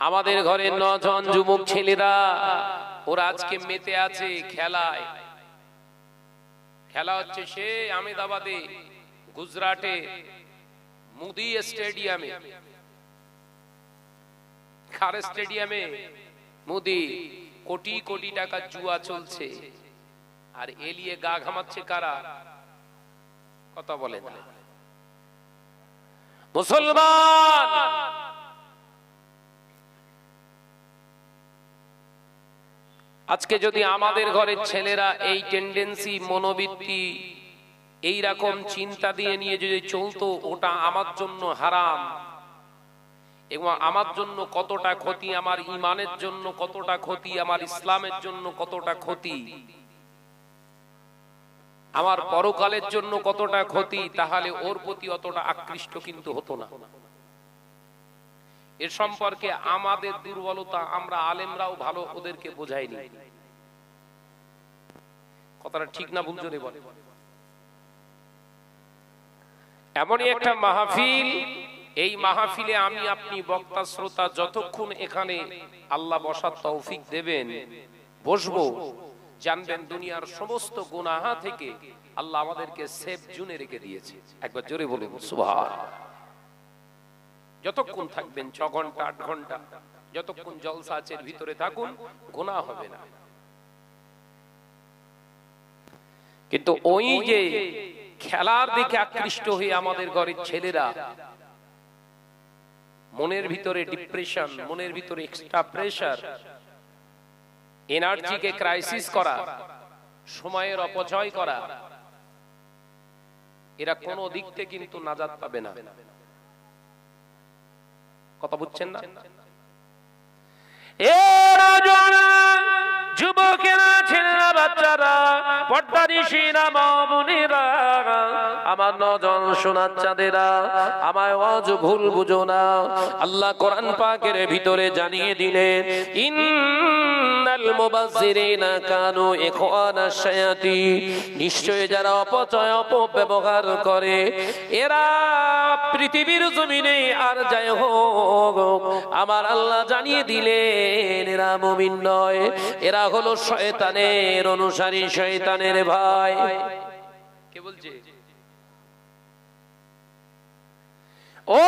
আমাদের ঘরের 9 জন যুবক ছেলেরা ওরা আজকে মেতে আছে খেলায়। খেলা হচ্ছে সে আহমেদাবাদে, গুজরাটে মোদি স্টেডিয়ামে, খার স্টেডিয়ামে মোদি কোটি কোটি টাকা জুয়া চলছে। আর এলিয়ে গা ঘামাচ্ছে কারা? কথা বলেন মুসলমান। আজকে যদি আমাদের ঘরের ছেলেরা এই টেন্ডেন্সি, মনোবৃত্তি, এই রকম চিন্তা দিয়ে নিয়ে যদি চলতো, ওটা আমার জন্য হারাম এবং আমার জন্য কতটা ক্ষতি, আমার ঈমানের জন্য কতটা ক্ষতি, আমার ইসলামের জন্য কতটা ক্ষতি, আমার পরকালের জন্য কতটা ক্ষতি, তাহলে ওর প্রতি অতটা আকৃষ্ট কিন্তু হতো না। এর সম্পর্কে আমাদের দুর্বলতা, আমরা আলেমরাও ভালো ওদেরকে বোঝাইনি। কথাটা ঠিক না ভুল জোরে বলে? এমনই একটা মাহফিল, এই মাহফিলে আমি আপনি বক্তা শ্রোতা যতক্ষণ এখানে আল্লাহ বসার তৌফিক দেবেন, বসবো, জানবেন দুনিয়ার সমস্ত গুনাহ থেকে আল্লাহ আমাদেরকে সেফ জোনে রেখে দিয়েছে। একবার জোরে বলুন সুবহানাল্লাহ। যতক্ষণ থাকবেন 6 ঘন্টা 8 ঘন্টা, যতক্ষণ জলসা আছে ভিতরে থাকুন, গুনাহ হবে না। কিন্তু ওই যে খেলার দিকে আকৃষ্ট হয়ে আমাদের ঘরের ছেলেরা মনের ভিতরে ডিপ্রেশন, মনের ভিতরে এক্সট্রা প্রেসার, এনার্জিকে ক্রাইসিস করা, সময়ের অপচয় করা, এরা কোন দিক থেকে কিন্তু নাজাত পাবে না। কথা বুঝছেন না? যুবকেরা, ছেলেরা, বাচ্চারা, পর্দানিশীরা, মা বোনেরা, আমার 9 জন সোনার চাঁদেরা, আমায় ওয়াজ ভুল বুঝো না। আল্লাহ কোরআন পাকের ভিতরে জানিয়ে দিলেন, ইন্নাল মুবাজ্জিরিনা কানু ইখওয়ানাশ শায়াতিন, নিশ্চয় যারা অপচয় অপব্যবহার করে এরা পৃথিবীর জমিনে আর যাই হোক, আমার আল্লাহ জানিয়ে দিলেন এরা মুমিন নয়, এরা হলো শয়তানের অনুসারী, শয়তানের ভাই। কে বলছে? ও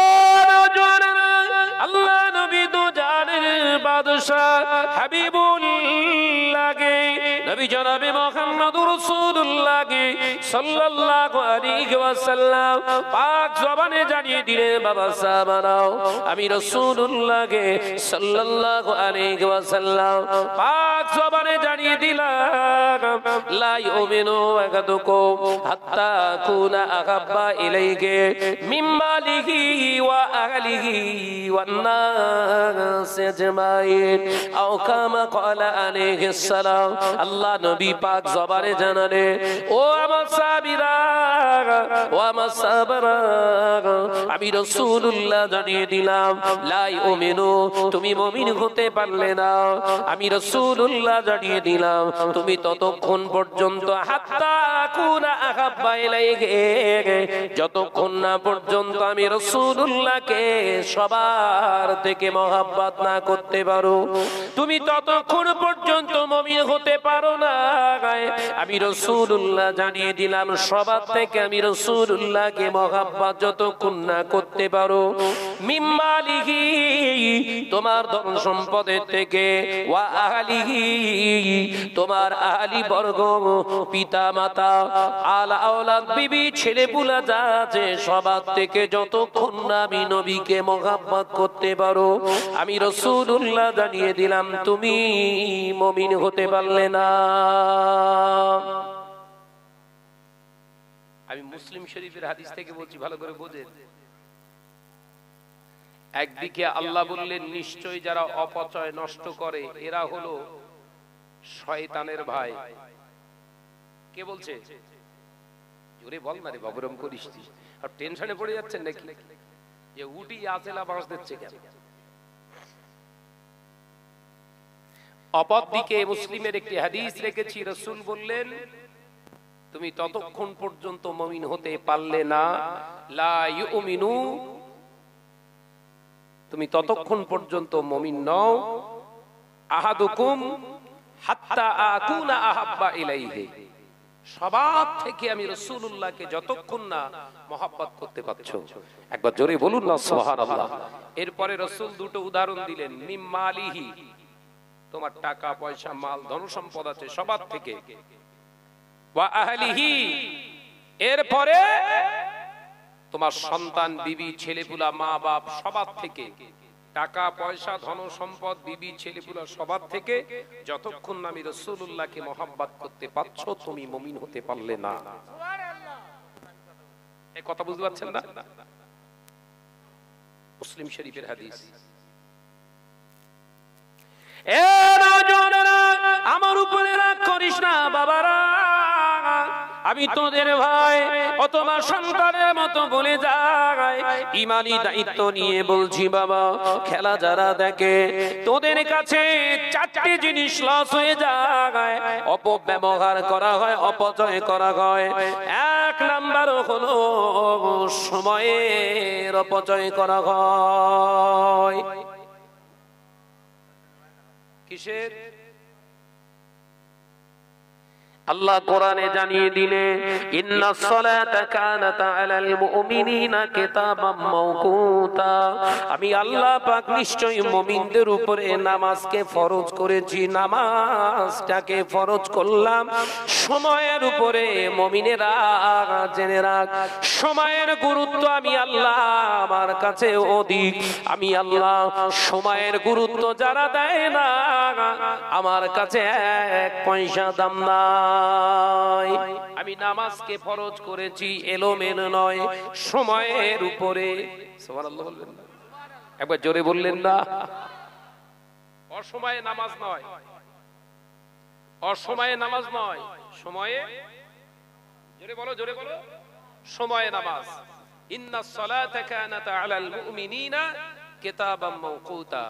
আল্লাহ নবী তো জানেন বাদশাহ হাবিবুল্লাহকে, নবী জনাবে মুহাম্মদুর রাসূলুল্লাহকে সাল্লাল্লাহু আলাইহি ওয়াসাল্লাম পাক জবানে জানিয়ে দিলেন, বাবা সাহাবারাও, আমি রাসূলুল্লাহকে সাল্লাল্লাহু আলাইহি ওয়াসাল্লাম পাক জবানে জানিয়ে দিলাম, লা ইউমিনু আহাদুকুম হাত্তা কুনা আহাব্বা ইলাইহি মিম্মালিহি ওয়া আহলিহি ওয়ান নাস আজমাইন আও কামা ক্বালা আলাইহিস সালাম। আল্লাহ নবী পাক জবানে জানালে, ও আমার সাহাবীরা, ও আমার সাহাবারা, আমি রাসূলুল্লাহ জানিয়ে দিলাম, লা ইউমিনু, তুমি মুমিন হতে পারলে না, আমি রাসূলুল্লাহ জানিয়ে দিলাম, তুমি ততক্ষণ পর্যন্ত হাত্তা কুনা আহাব্বা ইলাইহি, যতক্ষণ না পর্যন্ত আমি রাসূলুল্লাহকে সবার থেকে মহব্বত না করতে পারো, তুমি ততক্ষণ পর্যন্ত মুমিন হতে পারো না। আমি রাসূলুল্লাহ জানিয়ে দিলাম, সবার থেকে আমি রাসূলুল্লাহকে মহব্বত যতক্ষণ না করতে পারো, মিম্মালিহি, তোমার ধন সম্পদের থেকে, ওয়া আহলিহি, তোমার আহলি বর্গ, পিতা মাতা, আল আওলাদ, বিবি, ছেলে পুলা যা আছে সবার থেকে যতক্ষণ না আমি নবীকে মহব্বত করতে পারো, আমি রাসূলুল্লাহ জানিয়ে দিলাম তুমি মুমিন হতে পারলে না। আমি মুসলিম শরীফের হাদিস থেকে বলছি, ভালো করে বোঝেন। একদিকে আল্লাহ বললেন, নিশ্চয় যারা অপচয় নষ্ট করে এরা হলো শয়তানের ভাই। কে বলছে? জোরে বল না রে, বাবুরাম করিস, আর টেনশনে পড়ে যাচ্ছেন নাকি যে উটি আসেলা বাঁশ দিচ্ছে কেন? অপরদিকে মুসলিমের একটি হাদিস রেখেছি, রাসূল বললেন, তুমি ততক্ষণ পর্যন্ত মুমিন হতে পারলে না, লা ইউমিনু তুমি ততক্ষণ পর্যন্ত মুমিন নও আহাদুকুম হাত্তা আকুনা আহাব্বা ইলাইহি, সবার থেকে আমি রাসূলুল্লাহকে যতক্ষণ না মহব্বত করতে পারছো। একবার জোরে বলুন না সুবহানাল্লাহ। এরপরে রাসূল দুটো উদাহরণ দিলেন, মিম মালিহি, তোমার টাকা পয়সা মাল ধন সম্পদ আছে সবার থেকে, ওয়া আহলিহি, এরপরে তোমার সন্তান বিবি ছেলেপুলা মা বাপ সবার থেকে, টাকা পয়সা ধন সম্পদ বিবি ছেলেপুলা সবার থেকে যতক্ষণ আমি রাসূলুল্লাহকে মহব্বত করতে পারছো তুমি মুমিন হতে পারলে না। এই কথা বুঝতে পারছেন না? মুসলিম শরীফের হাদিস। এ নওজওয়ানেরা, আমার উপরে রাগ করিস না বাবারা, আমি তোদের ভাই, ও তোমার সন্তানের মতো বলে যায়। ইমানি দায়িত্ব নিয়ে বলছি বাবা, খেলা যারা দেখে তোদের কাছে চারটি জিনিস লস হয়ে যায়, অপব্যবহার করা হয়, অপচয় করা হয়। এক নাম্বার হলো সময়ের অপচয় করা হয়। কিসের? আল্লাহ কোরআনে জানিয়ে দিলে, ইন্নাস সালাতা কানাত আলাল মুমিনিনা কিতাবাম মাওকুতা, আমি আল্লাহ পাক নিশ্চয়ই মুমিনদের উপরে নামাজকে ফরজ করেছি। নামাজটাকে ফরজ করলাম সময়ের উপরে। মুমিনেরা জেনে রাখ, সময়ের গুরুত্ব আমি আল্লাহ আমার কাছে অধিক। আমি আল্লাহ সময়ের গুরুত্ব যারা দেয় না আমার কাছে এক পয়সা দাম না। আমি নামাজকে ফরজ করেছি এলোমেলো নয়, সময়ের উপরে। সুবহানাল্লাহ বলবেন না? একবার জোরে বললেন না? অসময়ে নামাজ নয়, অসময়ে নামাজ নয়, সময়ে, জোরে বলো, জোরে বলো, সময়ে নামাজ। ইন্নাস সালাতা কানাত আলাল মুমিনিনা কিতাবাম মাওকুতা,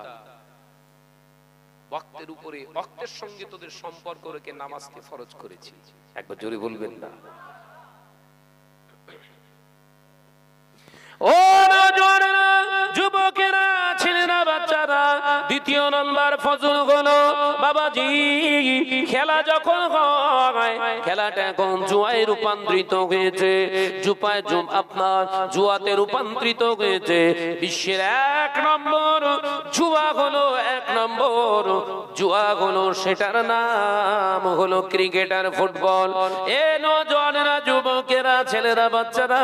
ওয়াক্তের উপরে, ওয়াক্তের সঙ্গে তোদের সম্পর্ক রেখে নামাজকে ফরজ করেছি। একবার জোরে বলবেন না? ও নওজওয়ানেরা, যুবকেরা, ছেলেরা, বাচ্চারা, দ্বিতীয় নম্বর ফজল হলো বাবাজি, খেলা যখন হয়, খেলাটা এখন জুয়ায় রূপান্তরিত হয়েছে। আপনার জুয়াতে রূপান্তরিত হয়েছে। বিশ্বের এক নম্বর জুয়া হলো, এক নম্বর জুয়া হলো, সেটার নাম হলো ক্রিকেট আর ফুটবল। এ নওজওয়ানেরা, যুবকেরা, ছেলেরা, বাচ্চারা,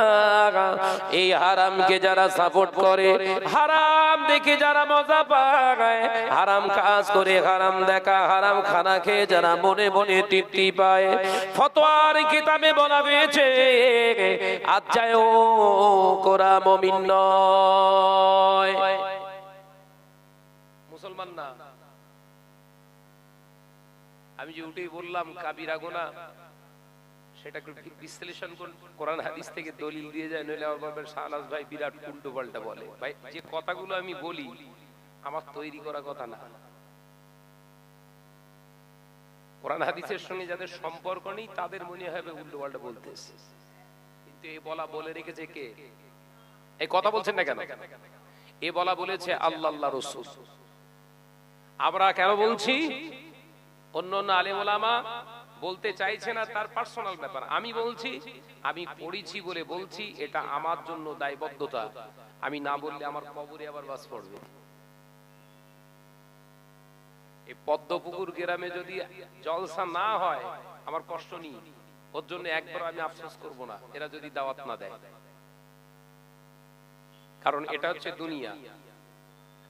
এই হারামকে যারা সাপোর্ট করে, হারাম দেখে যারা মজা পায়, হারাম কাজ করে, হারাম দেখা, হারাম খানা খেয়ে যারা মনে মনে তৃপ্তি পায়, ফতোয়ার কিতাবে বলা হয়েছে আচ্ছায় ও কোরা মুমিন নয়, মুসলমান না। আমি যে উঠেই বললাম কাবিরা গুনাহ, সেটা বিশ্লেষণ কোরআন হাদিস থেকে দলিল দিয়ে যায়, নইলে আবার বলবেন শাহনাজ ভাই বিরাট উল্টো পাল্টা বলে। ভাই, যে কথাগুলো আমি বলি আমার তৈরি করা কথা না। কোরআন হাদিসের সঙ্গে যাদের সম্পর্ক নেই তাদের মনে হবে উল্টো পাল্টা বলতেছে, কিন্তু এই বলা বলে রেখেছে কে? এই কথা বলছেন না কেন? এ বলা বলেছে আল্লাহ, আল্লাহ রাসূল। আমরা কেন বলছি? অন্য অন্য আলেম ওলামা বলতে চাইছে না, তার পার্সোনাল ব্যাপার। আমি বলছি, আমি পড়েছি বলে বলছি, এটা আমার জন্য দায়বদ্ধতা। আমি না বললে আমার কবরে আবার বাস পড়বে। এই পদ্মপুকুর গ্রামে যদি জলসা না হয় আমার কষ্ট নেই, ওর জন্য একবার আমি আফসোস করব না এরা যদি দাওয়াত না দেয়। কারণ এটা হচ্ছে দুনিয়া,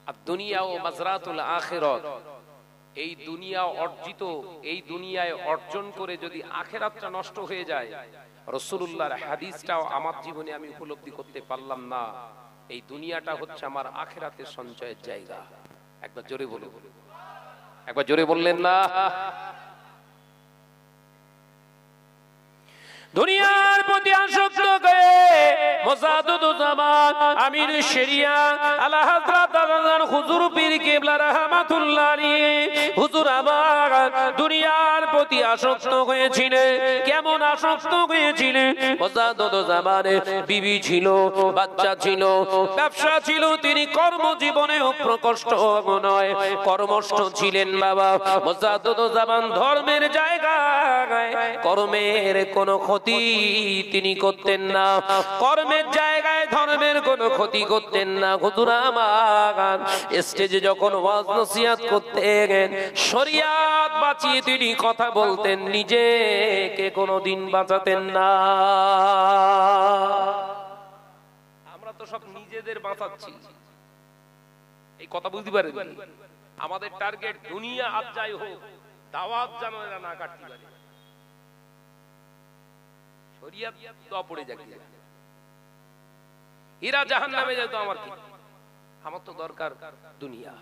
আর দুনিয়া ও মাজরাতুল আখিরাত। এই দুনিয়া অর্জিত, এই দুনিয়ায় অর্জন করে যদি আখিরাতটা নষ্ট হয়ে যায়, রাসূলুল্লাহর হাদিসটাও আমার জীবনে আমি উপলব্ধি করতে পারলাম না, এই দুনিয়াটা হচ্ছে আমার আখিরাতের সঞ্চয়ের জায়গা। একবার জোরে বলুন, একবার জোরে বললেন না? দুনিয়ার প্রতি আসক্ত হয়ে মুজাদ্দিদুজ জামান আমির শরিয়া আলা হযরত বাগান হুজুর পীর কেবলা রাহমাতুল্লাহ আলাইহি হুজুর আমার দুনিয়ার প্রতি আসক্ত হয়েছিলেন। কেমন আসক্ত হয়েছিলেন? মুজাদ্দিদ জামানে বিবি ছিল, বাচ্চা ছিল, ব্যবসা ছিল, তিনি কর্মজীবনেও প্রকষ্ট নয় কর্মস্থ ছিলেন বাবা। মুজাদ্দিদ জামান ধর্মের জায়গায় কর্মের কোনো ক্ষতি তিনি করতেন না, কর্মের জায়গায় ধর্মের কোনো ক্ষতি করতেন না। হুজুর আমার স্টেজে যখন ওয়াজ নসিহত করতেন শরিয়াত বাঁচিয়ে তিনি কথা বলতেন, নিজেকে কোনোদিন বাঁচাতেন না। আমরা তো সব নিজেদের বাঁচাচ্ছি, এই কথা বুঝতে পারেন? আমাদের টার্গেট দুনিয়া আজ যাই হোক, দাওয়াত যেন এরা না কাটতে পারে, শরিয়াত তো পড়ে যাবে। এরা জাহান্নামে যায় তো আমার কি? আমার তো দরকার দুনিয়া।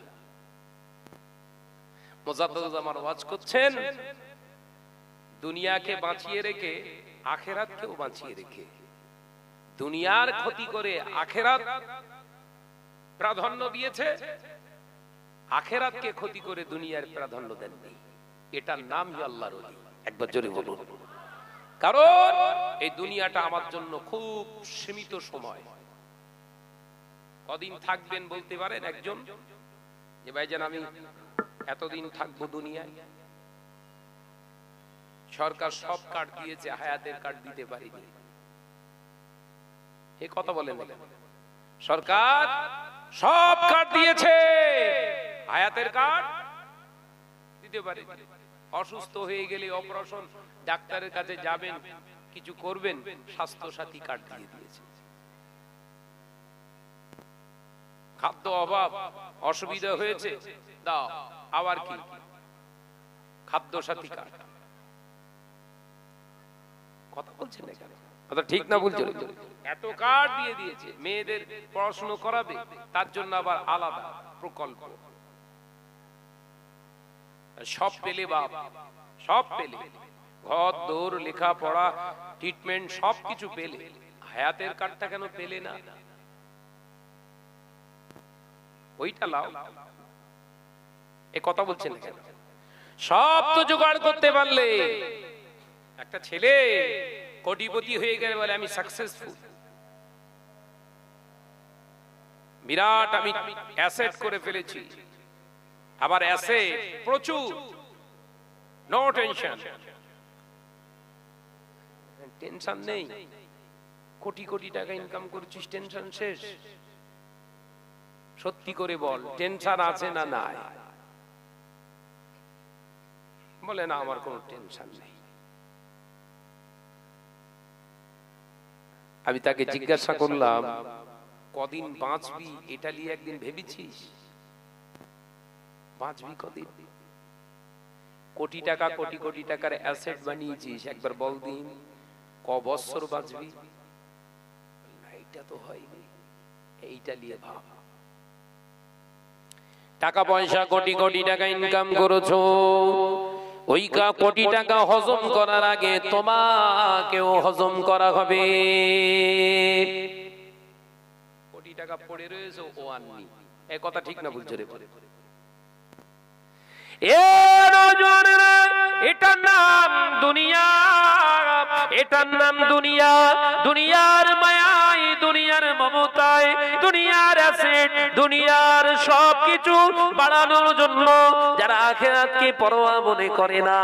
মুজাদ্দিদ জামান ওয়াজ করছেন, দুনিয়াকে বাঁচিয়ে রেখে আখিরাতকেও বাঁচিয়ে রেখে, দুনিয়ার ক্ষতি করে আখিরাত প্রাধান্য দিয়েছে, আখিরাতকে ক্ষতি করে দুনিয়ার প্রাধান্য দেননি। এটার নামই আল্লাহর ওলি। একবার জোরে বলুন। কারণ এই দুনিয়াটা আমার জন্য খুব সীমিত সময়। কদিন থাকবেন বলতে পারেন একজন যে ভাইজান আমি এতদিন থাকবো দুনিয়ায়? সরকার সব কার্ড দিয়েছে, হায়াতের কার্ড দিতে পারিনি। এই কথা বলেন না, সরকার সব কার্ড দিয়েছে, হায়াতের কার্ড দিতে পারিনি। অসুস্থ হয়ে গেলে অপারেশন ডাক্তারের কাছে যাবেন, কিছু করবেন, স্বাস্থ্য সাথী কার্ড দিয়ে দিয়েছে। খাদ্য অভাব, অসুবিধা হয়েছে, দাও, আবার কি খাদ্য সাথী কার্ড। কথা বলছেন না কেন? কথা ঠিক না বলছেন? এত কার্ড দিয়ে দিয়েছে, মেয়েদের পড়াশোনা করাবে, তার জন্য আবার আলাদা প্রকল্প। সব পেলে বাপ, সব পেলে, ঘর দৌড়, লেখাপড়া, ট্রিটমেন্ট সবকিছু পেলে, হায়াতের কার্ডটা কেন পেলে না? ওইটা লাও। এ কথা বলছেন কেন? সব তো জোগাড় করতে পারলে, একটা ছেলে কোটিপতি হয়ে গেলে বলে আমি সাকসেসফুল, বিরাট আমি অ্যাসেট করে ফেলেছি, আবার অ্যাসেট প্রচুর, নো টেনশন। টেনশন নেই, কোটি কোটি টাকা ইনকাম করছিস, টেনশন শেষ। সত্যি করে বল, টেনশন আছে না নাই? বলে না আমার কোনো টেনশন নেই। আমি তাকে জিজ্ঞাসা করলাম কদিন বাঁচবি, এটা নিয়ে একদিন ভেবেছিস? বাঁচবি কদিন? কোটি টাকা, কোটি কোটি টাকার অ্যাসেট বানিয়েছিস, একবার বল দিন ক বছর বাঁচবি? এইটা তো হয়নি, এইটা নিয়ে ভাব। টাকা পয়সা কোটি কোটি টাকা ইনকাম করেছো, ওই কোটি টাকা হজম করার আগে তোমাকেও হজম করা হবে। কোটি টাকা পড়ে রয়েছে, ও আননি, এ কথা ঠিক না বলছো রে? এটার নাম দুনিয়া, এটার নাম দুনিয়া। দুনিয়ার মায়ায়, দুনিয়ার মমতায়, দুনিয়ার অ্যাসেট, দুনিয়ার সবকিছু বাড়ানোর জন্য যারা আখিরাতকে পরোয়া মনে করে না,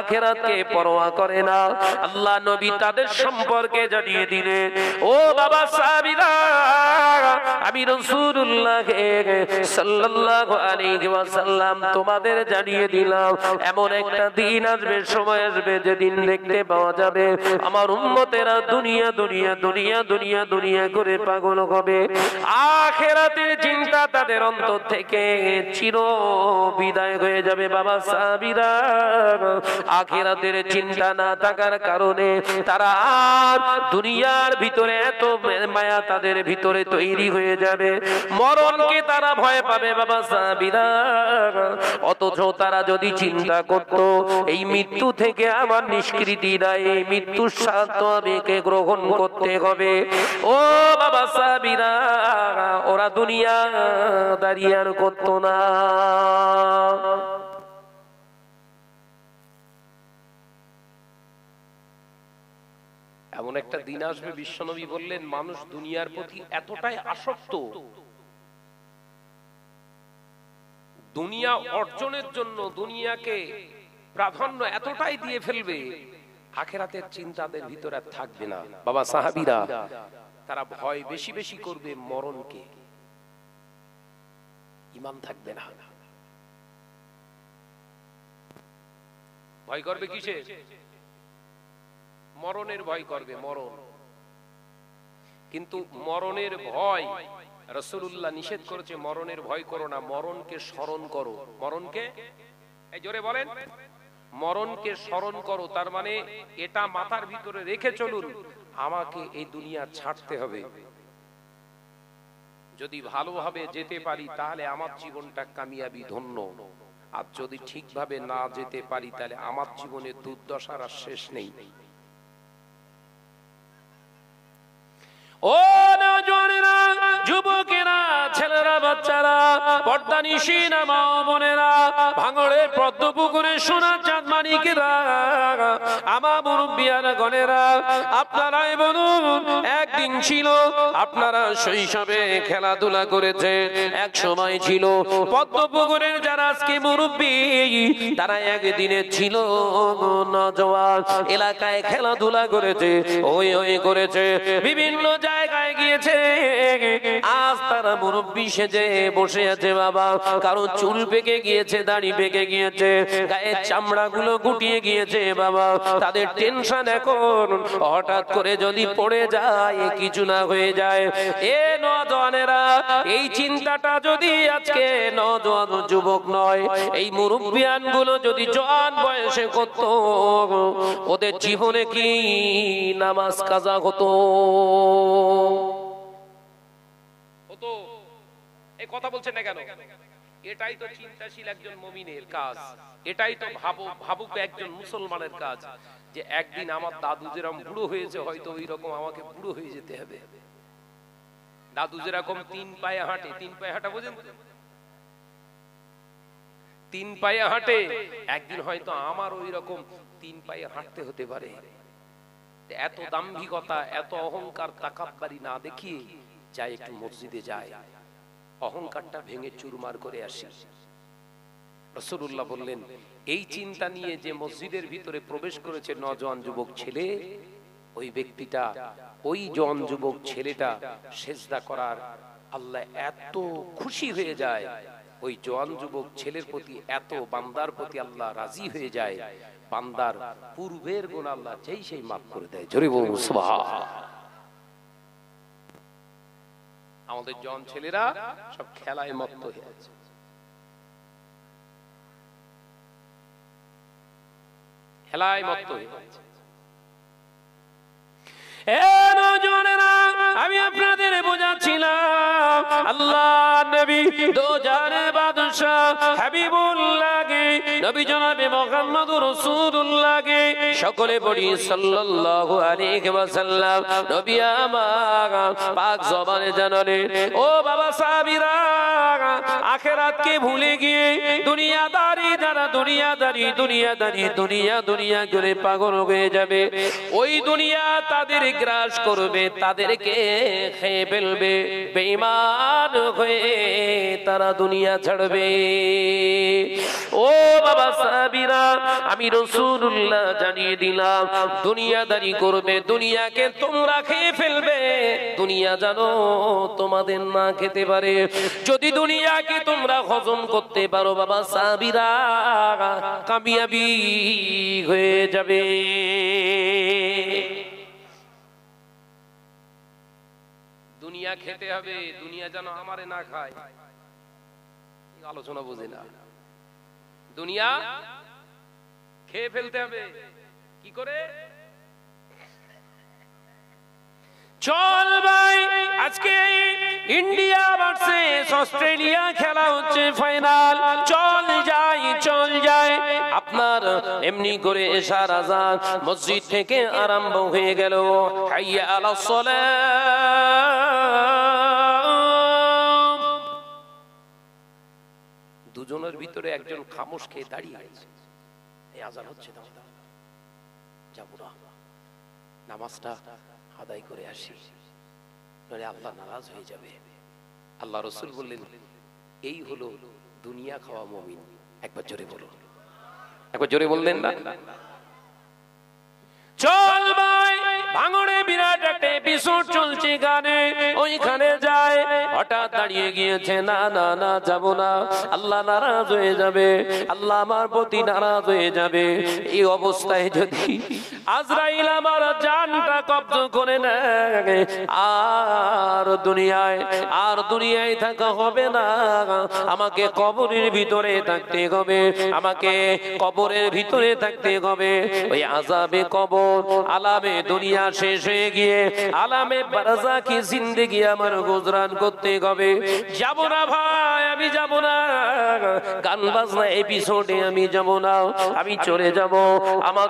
আখিরাতকে পরোয়া করে না, আল্লাহ নবী তাদের সম্পর্কে জানিয়ে দিলেন, ও বাবা সাহাবীরা, আমি রাসূলুল্লাহ সাল্লাল্লাহু আলাইহি ওয়াসাল্লাম তোমাদের জানিয়ে দিলাম, এমন একটা দিন আসবে, সময় আসবে, যেদিন দেখতে পাওয়া যাবে আমার উম্মতেরা দুনিয়া দুনিয়া দুনিয়া দুনিয়া দুনিয়া করে পাগল হবে। আখিরাতের চিন্তা তাদের অন্তর থেকে চির বিদায় হয়ে যাবে। বাবা সাহাবীরা, আখিরাতের চিন্তা না থাকার কারণে তারা আর দুনিয়ার ভিতরে এত মায়া তাদের ভিতরে তৈরি হয়ে যাবে, মরণকে তারা ভয় পাবে। বাবা সাহাবীরা, অথচ তারা যদি চিন্তা করত এই মৃত্যু থেকে আমার নিষ্কৃতি নাই, এই মৃত্যুর স্বাদ আমাকে গ্রহণ করতে হবে, ও বাবা সাহাবীরা, ওরা দুনিয়ার দাঁড়িয়ে আর করতো না। এমন একটা দিন আসবে, বিশ্বনবী বললেন, মানুষ দুনিয়ার প্রতি এতটাই আসক্ত, দুনিয়া অর্জনের জন্য দুনিয়াকে প্রাধান্য এতটাই দিয়ে ফেলবে, আখিরাতের চিন্তাদের ভিতরে আর থাকবে না। বাবা সাহাবীরা তারা ভয় বেশি বেশি করবে মরণকে, ঈমান থাকবে না। ভয় করবে কিসে? মরণের ভয় করবে, মরণ। কিন্তু মরণের ভয় রাসূলুল্লাহ নিষেধ করেছে, মরণের ভয় করো না, মরণকে স্মরণ করো। মরণকে, এই জোরে বলেন, মরণকে স্মরণ করো। তার মানে এটা মাথার ভিতরে রেখে চলুন, আমাকে এই দুনিয়া ছাড়তে হবে। যদি ভালোভাবে যেতে পারি তাহলে আমার জীবনটা কামিয়াবি, ধন্য। আর যদি ঠিকভাবে না যেতে পারি তাহলে আমার জীবনে দুর্দশার আর শেষ নেই। ও নওজোয়ানেরা, যুবকেরা, ছেলেরা, বাচ্চারা, পর্দানিশীনা মা বোনেরা, ভাঙড়ের পদ্মপুকুরে সোনার চাঁদ মানিকেরা, আমার মুরব্বিয়ানা গণেরা, আপনারাই বলুন, একদিন ছিল আপনারা শৈশবে খেলাধুলা করেছে, এক সময় ছিল পদ্মপুকুরের যারা আজকে মুরব্বী, তারা একদিনে ছিল নওজোয়ান, এলাকায় খেলাধুলা করেছে, ওই ওই করেছে, বিভিন্ন জায়গায় গিয়েছে। আজ তারা মুরব্বী সেজে বসে আছে বাবা, কারো চুল পেকে গিয়েছে, দাড়ি পেকে গিয়েছে, গায়ের চামড়া গুলো গুটিয়ে গিয়েছে বাবা। তাদের টেনশন এখন, হঠাৎ করে যদি পড়ে যায়, কিছু না হয়ে যায়। এ নওজোয়ানেরা, এই চিন্তাটা যদি আজকে নওজোয়ান যুবক নয়, এই মুরব্বিয়ান গুলো যদি জওয়ান বয়সে করত, ওদের জীবনে কি নামাজ কাজা হতো? এই কথা বলছেন না কেন? এটাই তো চিন্তাশীল একজন মুমিনের কাজ, এটাই তো ভাবুক একজন মুসলমানের কাজ, যে একদিন আমার দাদু যেরকম বুড়ো হয়েছে, হয়তো ওই রকম আমাকে বুড়ো হয়ে যেতে হবে। দাদু যেরকম 3 পায়ে হাঁটে, 3 পায়ে হাঁটা বোঝেন? 3 পায়ে হাঁটে, একদিন হয়তো আমার ওই রকম 3 পায়ে হাঁটতে হতে পারে। এত দাম্ভিকতা, এত অহংকার, তাকাব্বুরি না দেখিয়ে যাই একটু মসজিদে যায়, অহংকারটা ভেঙে চুরমার করে আসি। রাসূলুল্লাহ বললেন, এই চিন্তা নিয়ে যে মসজিদের ভিতরে প্রবেশ করেছে নওজোয়ান যুবক ছেলে, ওই ব্যক্তিটা, ওই জওয়ান যুবক ছেলেটা সেজদা করার আল্লাহ এত খুশি হয়ে যায়, ওই জওয়ান যুবক ছেলের প্রতি এত বান্দার প্রতি আল্লাহ রাজি হয়ে যায়, বান্দার পূর্বের গুনাহ আল্লাহ যেই সেই মাফ করে দেয়। জোরে বলুন সুবহানাল্লাহ। আমাদের জওয়ান ছেলেরা সব খেলায় মত্ত হয়ে আছে, খেলায় মত্ত হয়ে আছে। আমি আপনাদের বোঝাচ্ছিলাম, আল্লাহ নবী দোজানের বাদশা হাবিবুল্লাহকে, নবী জনাবে মুহাম্মদুর রাসূলুল্লাহকে সকলে পড়ি সাল্লাল্লাহু আলাইহি ওয়াসাল্লাম। নবী আমার পাক জবানে জানালেন, ও বাবা সাহাবীরা, আখিরাতকে ভুলে গিয়ে দুনিয়াদারি যারা দুনিয়া করে পাগল হয়ে যাবে, ওই দুনিয়া তাদের গ্রাস করবে, তাদেরকে খেয়ে ফেলবে, বেঈমান হয়ে তারা দুনিয়া ছাড়বে। ও বাবা সাহাবীরা, আমি রাসূলুল্লাহ জানিয়ে দিলাম, দুনিয়াদারি করবে, দুনিয়াকে তোমরা খেয়ে ফেলবে, দুনিয়া জানো তোমাদের না খেতে পারে। যদি দুনিয়াকে তোমরা হজম করতে পারো বাবা সাহাবীরা, কামিয়াবি হয়ে যাবে। দুনিয়া খেতে হবে, দুনিয়া যেন আমারে না খায়, আলোচনা বুঝে না। দুনিয়া খেয়ে ফেলতে হবে, কি করে? চল ভাই, আজকে ইন্ডিয়া ভার্সেস অস্ট্রেলিয়া খেলা হচ্ছে ফাইনাল, চল যাই। আপনার এমনি করে এশার আযান মসজিদ থেকে আরম্ভ হয়ে গেল, হাইয়া আলাস সালাহ, দুজনের ভিতরে একজন খামোশ খেয়ে দাঁড়িয়ে আছে, এই আজান হচ্ছে, যাবো না, নামাজটা আদায় করে আসি, নইলে আল্লাহ নারাজ হয়ে যাবে। আল্লাহ রাসূল বললেন, এই হলো দুনিয়া খাওয়া মুমিন। একবার জোরে বলুন, একবার জোরে বললেন না? চল ভাই, ভাঙড়ে বিরাট একটা এপিসোড চলছে গানে, ওইখানে যায়, হঠাৎ দাঁড়িয়ে গিয়েছে, না না না যাব না, আল্লাহ নারাজ হয়ে যাবে, আল্লাহ আমার প্রতি নারাজ হয়ে যাবে। এই অবস্থায় যদি আজরাইল আমার জানটা কব্জ করে নেয়, আর দুনিয়ায় থাকা হবে না, আমাকে কবরের ভিতরে থাকতে হবে, আমাকে কবরের ভিতরে থাকতে হবে। ওই আযাবে কবর, আলামে দুনিয়া শেষ হয়ে গিয়ে আলামে বারজাকি জিন্দেগি আমার গুজরান করতে হবে। যাব না ভাই, আমি যাব না, গান বাজনা এপিসোডে আমি যাব না, আমি চলে যাব। আমার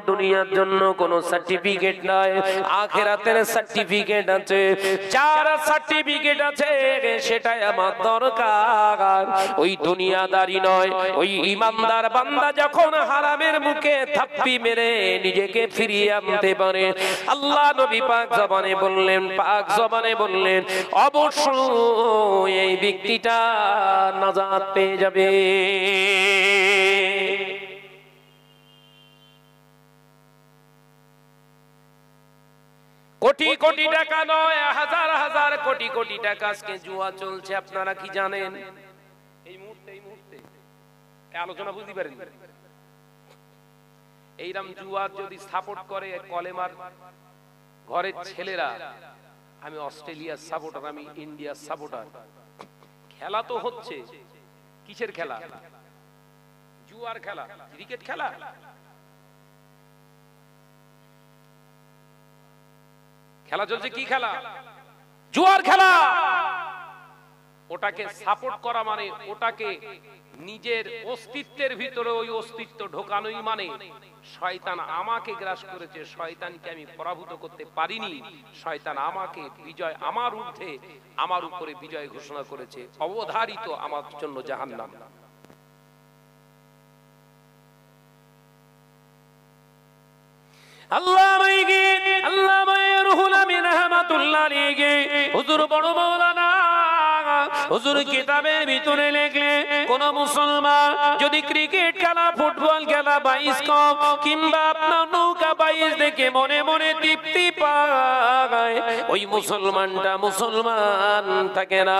দুনিয়ার জন্য কোনো সার্টিফিকেট নাই, আখিরাতের সার্টিফিকেট আছে। যার সার্টিফিকেট আছে সেটাই আমার দরকার, ওই দুনিয়াদারি নয়। ওই ইমানদার বান্দা যখন হারামের মুখে থাপ্পি মেরে নিজেকে ফিরিয়ে আনতে পারে, আল্লাহ নবী পাক জবানে বললেন অবশ্যই এই ব্যক্তিটা নাজাত পেয়ে যাবে। কোটি কোটি টাকা নয়, হাজার হাজার কোটি কোটি টাকা আজকে জুয়া চলছে, আপনারা কি জানেন? এই মুহূর্তে আলোচনা বুঝতে পারেন? এইরকম জুয়া যদি সাপোর্ট করে কলেমার ঘরের ছেলেরা, আমি অস্ট্রেলিয়ার সাপোর্টার, আমি ইন্ডিয়ার সাপোর্টার, খেলা তো হচ্ছে, কিসের খেলা? জুয়ার খেলা, ক্রিকেট খেলা। খেলা চলছে, কি খেলা? জুয়ার খেলা। ওটাকে সাপোর্ট করা মানে ওটাকে নিজের অস্তিত্বের ভিতরে ওই অস্তিত্ব ঢোকানোই মানে শয়তান আমাকে গ্রাস করেছে, শয়তানকে আমি পরাভূত করতে পারিনি, শয়তান আমাকে বিজয়, আমার ঊর্ধ্বে, আমার উপরে বিজয় ঘোষণা করেছে, অবধারিত আমার জন্য জাহান্নাম। হুজুর বড় মাওলানা হুজুর কিতাবের ভিতরে লেখলে কোন মুসলমান যদি ক্রিকেট খেলা, ফুটবল খেলা, বাইস্কোপ কিংবা আপনার নৌকা বাইচ দেখে মনে মনে তৃপ্তি পায়, ওই মুসলমানটা মুসলমান থাকে না,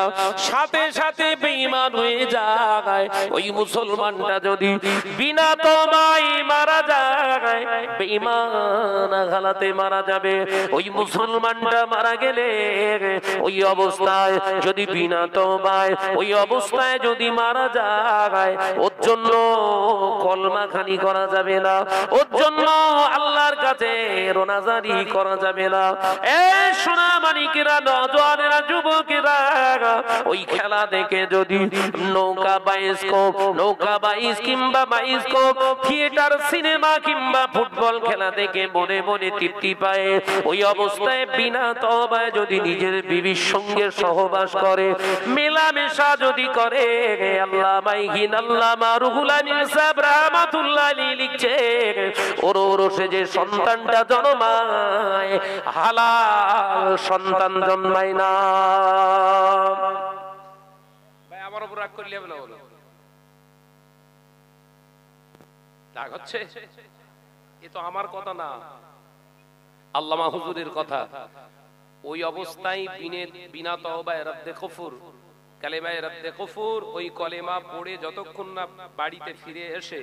সাথে সাথে বেঈমান হয়ে যায়। ওই মুসলমানটা যদি বিনা তওবায় মারা যায়, বেঈমান হালাতে মারা যাবে। ওই মুসলমানটা মারা গেলে ওই অবস্থায় যদি বিনা তওবায়, ওই অবস্থায় যদি মারা যায়, ওর জন্য কলমা খানি করা যাবে না, ওর জন্য আল্লাহর কাছে রোনাজারি করা যাবে না। এ সোনা মানিকেরা, নওজোয়ানেরা, যুবকেরা, ওই খেলা দেখে যদি নৌকা বাইচ কিংবা বাইস্কোপ, থিয়েটার, সিনেমা কিংবা ফুটবল খেলা দেখে মনে মনে তৃপ্তি পায়, ওই অবস্থায় বিনা তওবায় যদি নিজের বিবির সঙ্গে সহবাস করে, মেলামেশা যদি করে, আল্লামা রুহুল আমিন সাহেব রাহমাতুল্লাহ আলাইহি লিখছে, ওর সে যে সন্তানটা জন্মায়, হালাল সন্তান জন্মায় না। ভাই আমার উপর রাগ করলে হবে না, বলো রাগ হচ্ছে? এ তো আমার কথা না, আল্লামা হুজুরের কথা। ওই অবস্থায় বিনা তওবায় রদ্দে কুফর, কালেমায়ে রদ্দে কুফর, ওই কলেমা পড়ে যতক্ষণ না বাড়িতে ফিরে এসে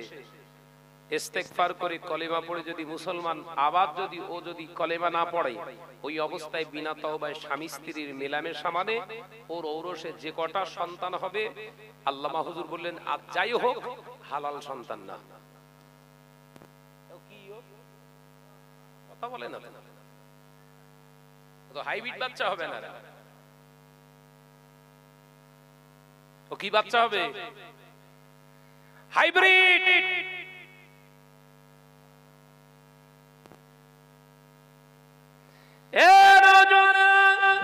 ইস্তেগফার করে কলেমা পড়ে যদি মুসলমান আবার যদি কলেমা না পড়ে, ওই অবস্থায় বিনা তওবায় স্বামী স্ত্রীর মেলামেশা মানে ওর ঔরসে যে কটা সন্তান হবে, আল্লামা হুজুর বললেন আর যাই হোক হালাল সন্তান না। কথা বলে না, তো হাইব্রিড বাচ্চা হবে না, তো কি বাচ্চা হবে? হাইব্রিড।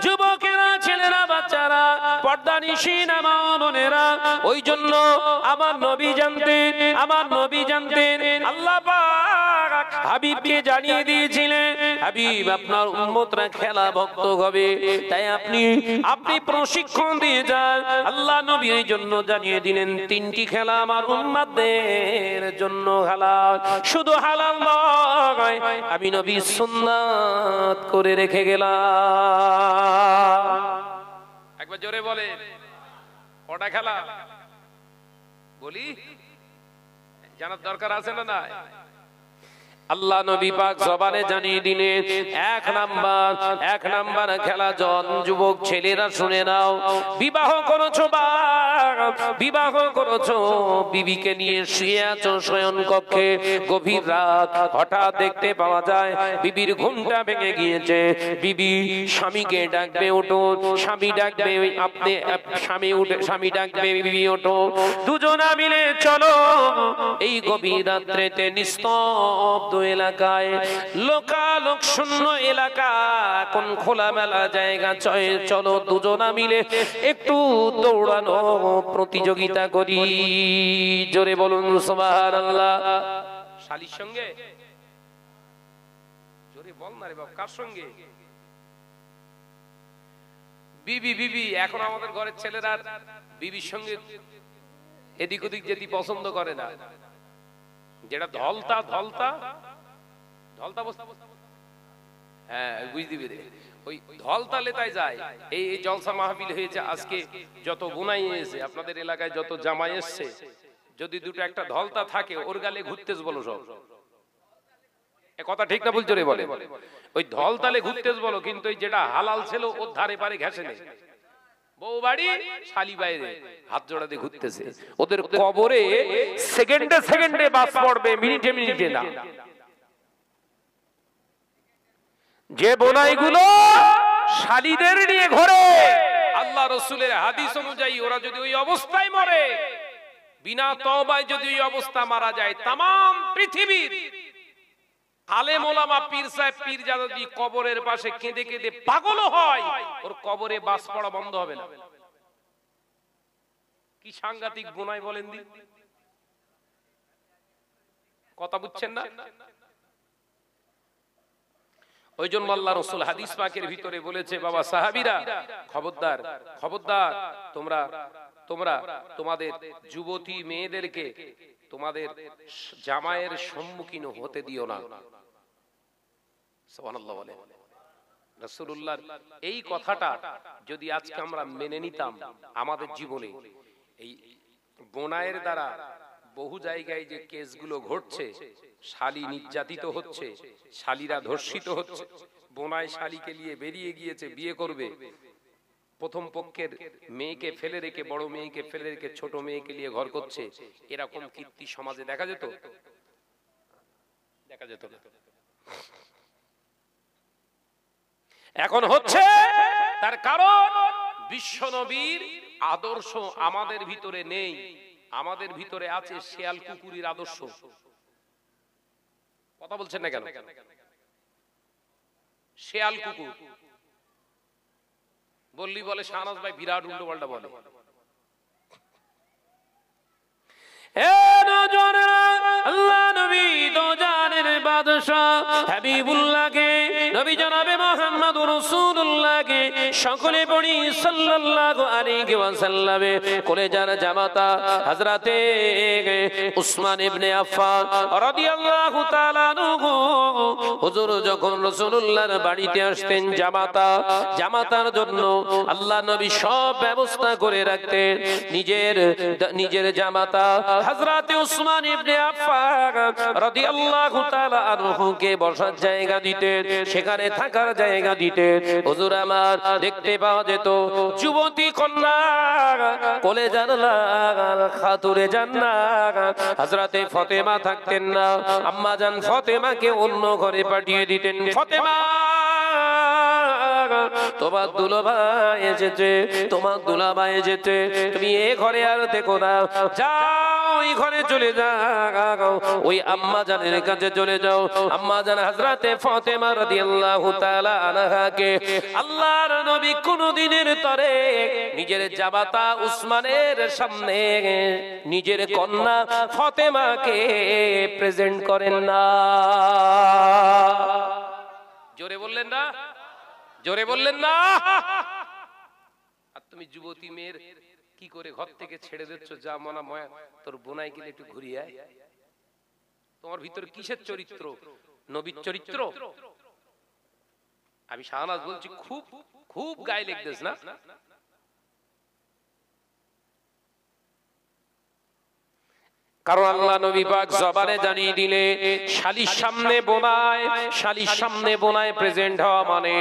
যুবকেরা, ছেলেরা, বাচ্চারা, পর্দানিশীন আমার বোনেরা, ওই জন্য আমার নবী জানতেন আল্লাহ পাক হাবিবকে জানিয়ে দিয়েছিলেন, হাবিব আপনার উম্মতরা খেলা ভক্ত হবে, তাই আপনি প্রশিক্ষণ দিয়ে যান। আল্লাহ নবী এই জন্য জানিয়ে দিলেন 3টি খেলা আমার উম্মতদের জন্য হালাল, শুধু হালাল নয়, আমি নবী সুন্নাত করে রেখে গেলাম। একবার জোরে বলে, কটা খেলা বলি, জানার দরকার আছে না? না, আল্লাহ নবী পাক জবানে জানিয়ে দিলেন, এক নাম্বার খেলা, যুবক ছেলেরা শুনে নাও, বিবাহ করেছো, বিবিকে নিয়ে শুয়ে আছো শয়ন কক্ষে, গভীর রাত, হঠাৎ দেখতে পাওয়া যায় বিবির ঘুমটা ভেঙে গিয়েছে, বিবি স্বামীকে ডাকবে, ওঠো, স্বামী ডাকবে, স্বামী ডাকবে, বিবি ওঠো, দুজনা মিলে চলো এই গভীর রাত্রেতে নিস্তব্ধ এলাকায়, লোকালোক শূন্য এলাকা, কোন খোলামেলা জায়গা, চলো দুজনা মিলে একটু দৌড়ানো প্রতিযোগিতা করি। জোরে বলুন সুবহানাল্লাহ। শালীর সঙ্গে? জোরে বল না রে বাবা, কার সঙ্গে? বিবি। এখন আমাদের ঘরের ছেলেরা বিবির সঙ্গে এদিক ওদিক যেতে পছন্দ করে না, যেটা ধলতা হ্যাঁ বুঝতে পেরে ওই ধলতা লেতায় যায়। এই জলসা মাহফিল হয়েছে আজকে, যত গুনাই এসেছে আপনাদের এলাকায়, যত জামাই এসছে, যদি দুটো একটা ধলতা থাকে ওর গালে ঘুরতেছ বলো, সব কথা ঠিক না বলছো রে? বলে ওই ধলতালে ঘুরতেছ বলো, কিন্তু ওই যেটা হালাল ছিল ওর ধারে পারে ঘেসে নেই, বউ বাড়ি শালি বাইরে হাত জোড়াতে ঘুরতেছে, ওদের কবরে সেকেন্ডে বাস পড়বে, মিনিটে না। যে বোনাইগুলো শালীদের নিয়ে ঘরে, আল্লাহ রাসূলের হাদিস অনুযায়ী ওরা যদি ওই অবস্থায় মরে, বিনা তওবায় যদি ওই অবস্থা মারা যায়, তামাম পৃথিবীর আলেম ওলামা, পীর সাহেব, পীরজাদা যদি কবরের পাশে কেঁদে কেঁদে পাগল হয়, ওর কবরে বাস পড়া বন্ধ হবে না। কি সাংঘাতিক গুনাহ বলেন দি, কথা বুঝছেন না? ওই জন্য আল্লাহ রাসূল হাদিস পাকের ভিতরে বলেছে, বাবা সাহাবীরা খবরদার, তোমরা তোমাদের যুবতী মেয়েদেরকে তোমাদের জামাইয়ের সম্মুখীন হতে দিও না। সুবহানাল্লাহ বলে রাসূলুল্লাহর এই কথাটা যদি আজকে আমরা মেনে নিতাম আমাদের জীবনে, এই বোনায়ের দ্বারা বহু জায়গায় যে কেসগুলো ঘটছে, শালী নির্যাতিত হচ্ছে, শালীরা ধর্ষিত হচ্ছে, বোনায় শালীকে নিয়ে বেরিয়ে গিয়েছে, বিয়ে করবে, প্রথম পক্ষের মেয়েকে ফেলে রেখে, বড় মেয়েকে ফেলে রেখে ছোট মেয়েকে নিয়ে ঘর করছে, এরকম কীর্তি সমাজে দেখা যেত? না। এখন হচ্ছে, তার কারণ বিশ্ব নবীর আদর্শ আমাদের ভিতরে নেই, আমাদের ভিতরে আছে শেয়াল কুকুরের আদর্শ। কথা বলছেন না কেন? শেয়াল কুকুর বললি বলে শাহনাজ ভাই বিরাট উল্টো পাল্টা বলে। আল্লাহ নবী দো জানের বাদশা হাবিবুল্লাহকে, নবী জনাবে মুহাম্মদুর রাসূলুল্লাহকে সকলে পড়ি সাল্লাল্লাহু আলাইহি ওয়াসাল্লামে কলেজার জামাতা হযরতে উসমান ইবনে আফফান রাদিয়াল্লাহু তাআলা আনহু, হুজুর যখন রাসূলুল্লাহর বাড়িতে আসতেন জামাতার জন্য আল্লাহ নবী সব ব্যবস্থা করে রাখতেন। নিজের জামাতা হযরতে উসমান ইবনে আফফান রাদিয়াল্লাহু তাআলা আনহুকে বসার জায়গা দিতেন, সেখানে থাকার জায়গা দিতেন। হুজুর আমার দেখতে পাওয়া যেত যুবতী কন্যা, কলেজার লাল খাতুরে জান্নাত হযরতে ফাতেমা থাকতেন না, আম্মা জান ফাতেমাকে অন্য ঘরে পাঠিয়ে দিতেন। ফাতেমা, তোমার দুলাভাই এসেছে, তুমি এ ঘরে আর দেখো না, যাও ওই ঘরে চলে যাও, ওই আম্মা জানের কাছে চলে যাও। আম্মা জান হযরতে ফাতেমা রাদিয়াল্লাহু তাআলা আনহাকে আল্লাহর নবী কোনদিনের তরে নিজের জামাতা উসমানের সামনে নিজের কন্যা ফাতেমাকে প্রেজেন্ট করেন না। জোরে বললেন না? জোরে বললেন না? আর তুমি যুবতী মেয়ের কি করে ঘর থেকে ছেড়ে দিচ্ছ, যা মনা ময়া তোর বোনাই গেলে একটু ঘুরিয়ে আয়। তোমার ভিতরে কিসের চরিত্র? নবীর চরিত্র? আমি শাহনাজ বলছি, খুব খুব গায়ে লেগতেছ না? কারণ আল্লাহ নবী পাক জবানে জানিয়ে দিলে শালির সামনে বোনায়, শালির সামনে বোনায় প্রেজেন্ট হওয়া মানে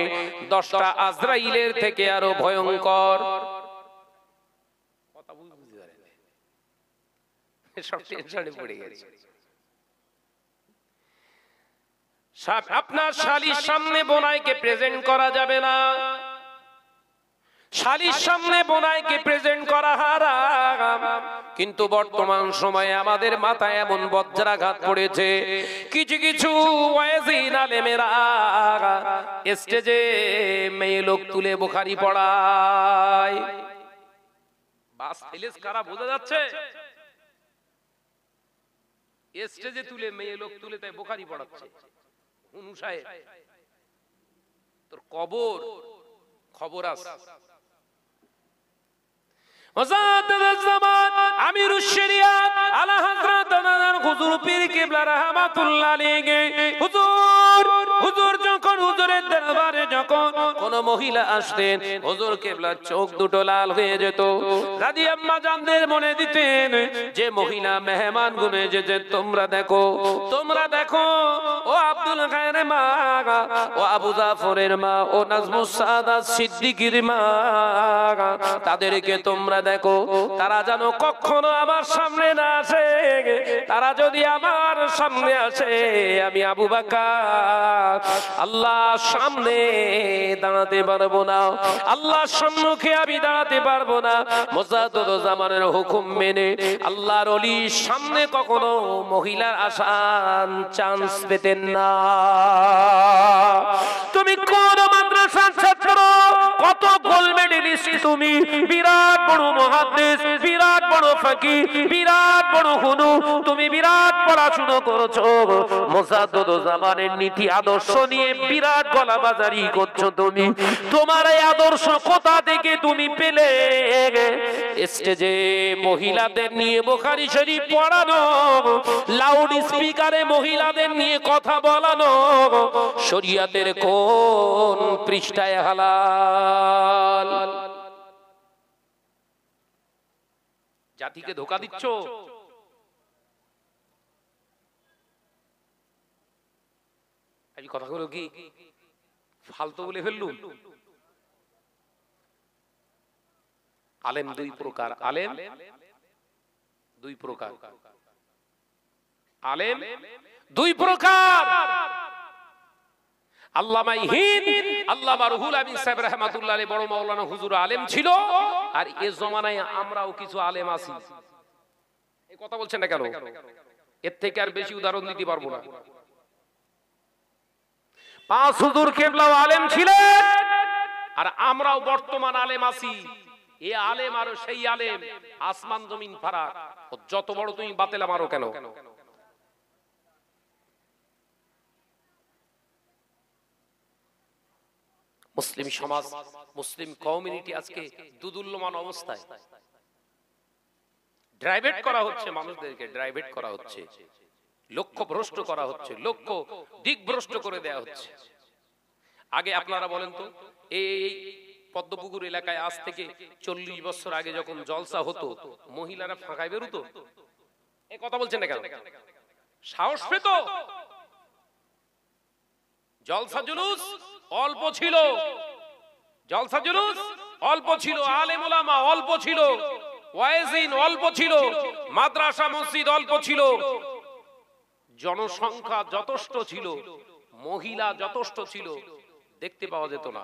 10টা আজরাইলের থেকে আরো ভয়ঙ্কর। কথা বুঝতে পারেন? সব টেনশনে পড়ে গেছে। আপনার শালির সামনে বোনাইকে প্রেজেন্ট করা যাবে না। শালির সামনে বোনাইকে প্রেজেন্ট করা হারাম। কিন্তু বর্তমান সময়ে আমাদের মাথায় এমন বজ্রাঘাত পড়েছে, কিছু কিছু ওয়াজিন আলেমেরা স্টেজে মেয়ে লোক তুলে বুখারী পড়ায়। বাস ফেলেস কারা বোঝা যাচ্ছে? স্টেজে তুলে মেয়ে লোক তুলে তাই বুখারী পড়াচ্ছে। অনুসায় তোর কবর খবর আছে। আমিরুশ শরিয়াত আলা হযরত হুজুর পীর কিবলা রাহমাতুল্লাহ আলাইহি হুজুর যখন হুজুরের দরবারে যখন কোন মহিলা আসতেন, হুজুর কিবলার চোখ দুটো লাল হয়ে যেত। দাদি আম্মা জানদের মনে দিতেন যে মহিলা মেহমান গুনে যে তোমরা দেখো, তোমরা দেখো, ও আব্দুল খায়ের মা, ও আবু জাফরের মা, ও নাজমুস সাদাত সিদ্দিকীর মা, তাদেরকে তোমরা দেখো, তারা যেন কখনো আমার সামনে না আসে। তারা যদি আমার সামনে আসে, আমি আবু বকর আল্লাহর সামনে দাঁড়াতে পারবো না, আল্লাহর সম্মুখে আমি দাঁড়াতে পারবো না। মুজাদ্দিদ জামানের হুকুম মেনে আল্লাহর ওলির সামনে কখনো মহিলার আসার চান্স পেতেন না। তুমি কোন মাদ্রাসার ছাত্র, কত গোল্ড মেডেলিস্ট তুমি, বিরাট বড় মুহাদ্দিস, বিরাট বড় ফাকিহ, বিরাট বড় হুনু, তুমি বিরাট পড়াশোনা করেছো, মুজাদ্দিদ জামানের নীতি আদর্শ নিয়ে বিরাট গলাবাজারি করছো তুমি। তোমার এই আদর্শ কোথা থেকে তুমি পেলে? স্টেজে মহিলাদের নিয়ে বুখারী শরীফ পড়ানো, লাউড স্পিকারে মহিলাদের নিয়ে কথা বলানো, শরীয়তের কোন পৃষ্ঠায় হালাল? জাতিকে ধোঁকা দিচ্ছ। এই কথাগুলো কি ফালতু বলে ফেললু? আলেম দুই প্রকার, আলেম দুই প্রকার, আলেম দুই প্রকার। আল্লামা হিন্দ, আল্লামা রুহুল আমিন সাহেব রাহমাতুল্লাহ আলাইহি বড় মাওলানা হুজুর আলেম ছিল, আর এই জমানায় আমরাও কিছু আলেম আছি। এই কথা বলছেন না কেন? এর থেকে আর বেশি উদাহরণ দিতে পারবো না। পাঁচ হুজুর কিবলাও আলেম ছিলেন, আর আমরাও বর্তমান আলেম আছি। এই আলেম আর সেই আলেম আসমান জমিন ফারাক। যত বড় তুমি বাতেলা মারো কেন, মুসলিম সমাজ, মুসলিম কমিউনিটি আজকে দুদুল্যমান অবস্থায়। ড্রাইভেট করা হচ্ছে, মানুষদেরকে ড্রাইভেট করা হচ্ছে, লক্ষ্য ভ্রষ্ট করা হচ্ছে, লক্ষ্য দিকভ্রষ্ট করে দেয়া হচ্ছে। আগে আপনারা বলেন তো, এই পদ্মপুকুর এলাকায় আজ থেকে 40 বছর আগে যখন জলসা হতো, মহিলারা ফাঁকায় বেরোতো? এই কথা বলছেন না কেন? সাহস পেত? জলসা জুলুস অল্প ছিল, জলসা জুলুস অল্প ছিল, আলেম ওলামা অল্প ছিল, ওয়াইজিন অল্প ছিল, মাদ্রাসা মসজিদ অল্প ছিল, জনসংখ্যা যথেষ্ট ছিল, মহিলা যথেষ্ট ছিল, দেখতে পাওয়া যেত না।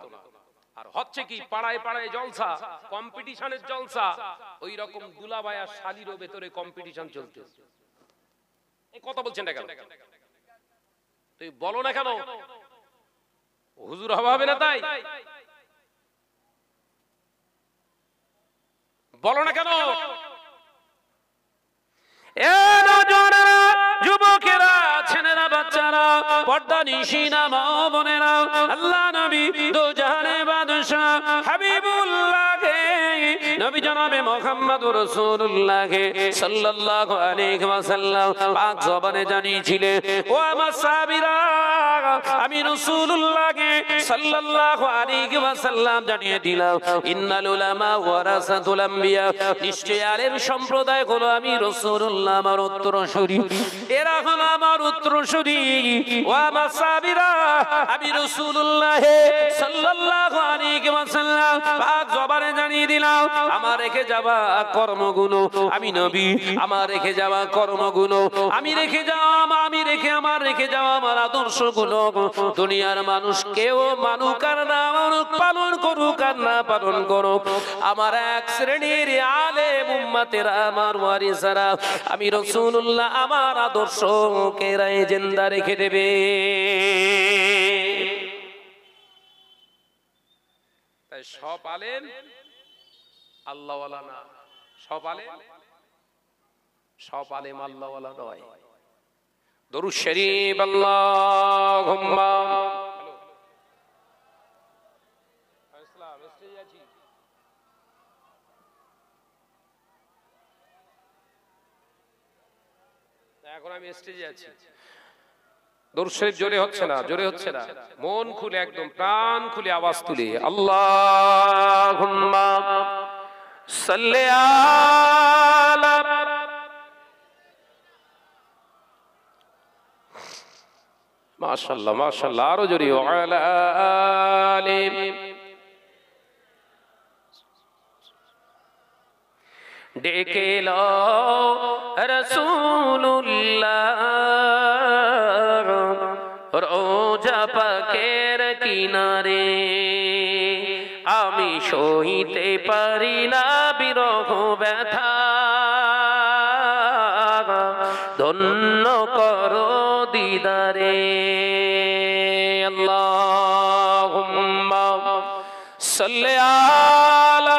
আর হচ্ছে কি পাড়ায় পাড়ায় জলসা, কম্পিটিশনের জলসা, ওই রকম দুলাভাই আর শালীরও ভেতরে কম্পিটিশন চলতেছে। এই কথা বলছেন না কেন? তুই বলো না কেন? হুজুর হবে না তাই বলো না কেন? এ নজরা, যুবকেরা, ছেলেরা, বাচ্চারা, পর্দা নিশিনা মা বোনেরা, আল্লাহ নবী দো জাহানের বাদশা হাবিবুল্লাহ নবী জনাবে মুহাম্মদুর রাসূলুল্লাহ সাল্লাল্লাহু আলাইহি ওয়াসাল্লাম পাক জবানে জানিয়েছিলেন, ও আমার সাহাবীরা, আমি রাসূলুল্লাহ সাল্লাল্লাহু আলাইহি ওয়াসাল্লাম জানিয়ে দিলাম, ইন্নাল উলামা ওয়ারাসাতুল আম্বিয়া, নিশ্চয় আলেম সম্প্রদায় হলো আমি রাসূলুল্লাহ আমার উত্তরসূরি, এরা হলো আমার উত্তরসূরি। ও আমার সাহাবীরা, আমি রাসূলুল্লাহ সাল্লাল্লাহু আলাইহি ওয়াসাল্লাম পাক জবানে জানিয়ে দিলাম, আমার রেখে যাওয়া কর্মগুলো, আমি নবী আমার রেখে যাওয়া কর্মগুলো, আমি রেখে যাওয়া আমার আদর্শগুলো দুনিয়ার মানুষ কেউ মানুক আর না মানুক, পালন করুক আর না পালন করুক, আমার এক শ্রেণীর আলেম উম্মতেরা, আমার ওয়ারিসরা, আমি রাসূলুল্লাহ আমার আদর্শকে রায় জিন্দা রেখে দেবে। তাই সব আলেম আল্লাহওয়ালা না, সব আলেম আল্লাহওয়ালা নয়। দরুদ শরীফ আল্লাহুম্মা এখন আমি স্টেজে আছি, দরুদ শরীফ জোরে হচ্ছে না, মন খুলে একদম প্রাণ খুলে আওয়াজ তুলে আল্লাহুম্মা সাল্লি আলা, মাশাআল্লাহ মাশাআল্লাহ, আরো জোরে ওয়ালা আলি, ডেকে লো রাসূলুল্লাহ রোজা পাকের কিনারে, আমি সইতে পারি না বিরহ ব্যথা, ধন্য করো দিদারে। আল্লাহুম্মা সাল্লি আলা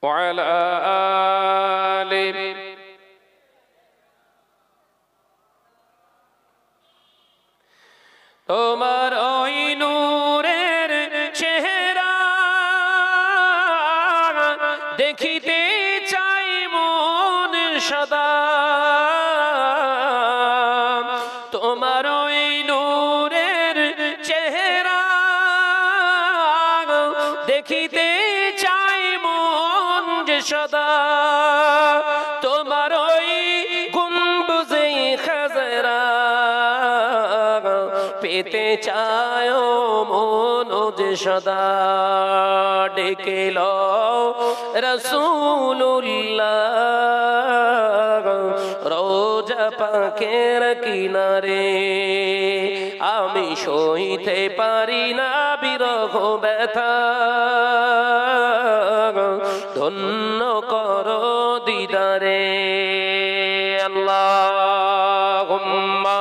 ওয়ালা আলি, তোমার ওই নূরের চেহারা দেখিতে চাই মন সদা, তোমার ওই নূরের চেহারা দেখিতে চাই মন যে সদা, তোমার ওই গুম্বুজে খাজরা পেতে চায় মন যে সদা, ডেকে লো রাসূলুল্লাহ রোজা পাকের কিনারে, আমি সইতে পারি না বিরহ ব্যথা, ধন্য করো দিদারে। আল্লাহুম্মা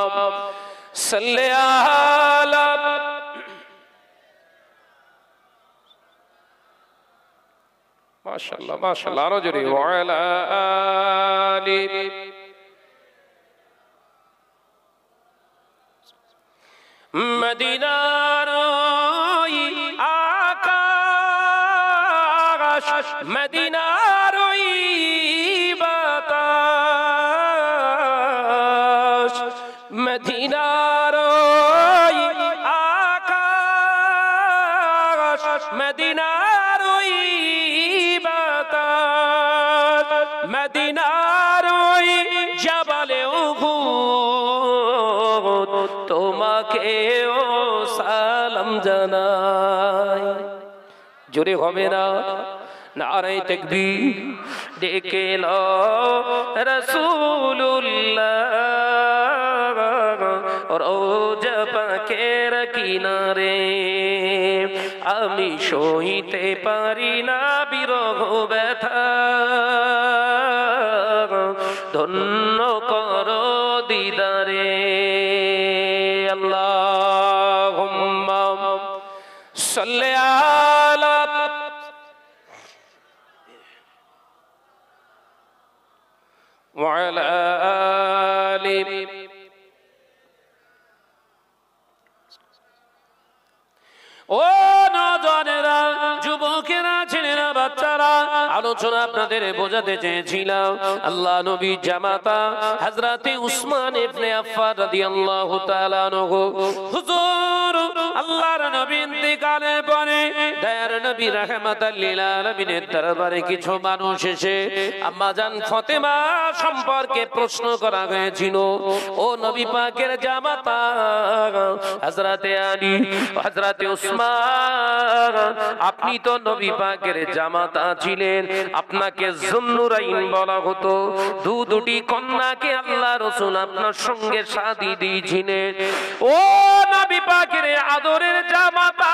সাল্লি আলা, মাশাআল্লাহ মাশাআল্লাহ, আরো জোরে ওয়ালা আলি, মদিনার ওই আকাশ, মদিনার ওই বাতাস, মদিনার ওই আকাশ, মদিনার ওই বাতাস, মদিনার ওই জাবালে উহুদ, তোমাকেও সালাম জানাই। জোরে হবে না? নারে তাকবীর, ডেকে লো রাসূলুল্লাহ রোজা পাকের কিনারে আমি সইতে পারি না বিরহ ব্যথা ধন্য করো দিদারে আল্লাহুম্মা সাল্লি আলা ওয়া আলা আলি ও নওজোয়ানেরা যুবকেরা ছেলেরা বাচ্চারা আলোচনা আপনাদের বোঝাতে চেয়েছিলাম আল্লাহ নবী জামাতা হযরতে উসমান ইবনে আফফান রাদিয়াল্লাহু তাআলা আনহু হুজুর আল্লাহর নবী ইন্তেকালের পরে দয়ার নবী রাহমাতাল লিল আলামিনের দরবারে কিছু মানুষ এসে আম্মা জান ফাতেমা সম্পর্কে প্রশ্ন করা হয়েছিল ও নবী পাকের জামাতা হযরতে আলী হযরতে আপনি তো নবী পাকের জামাতা ছিলেন আপনাকে যুন্নুরাইন বলা হতো দুটি কন্যাকে আল্লাহ রাসূল আপনার সঙ্গে শাদী দিয়েছিলেন ও নবী পাকের আদরের জামাতা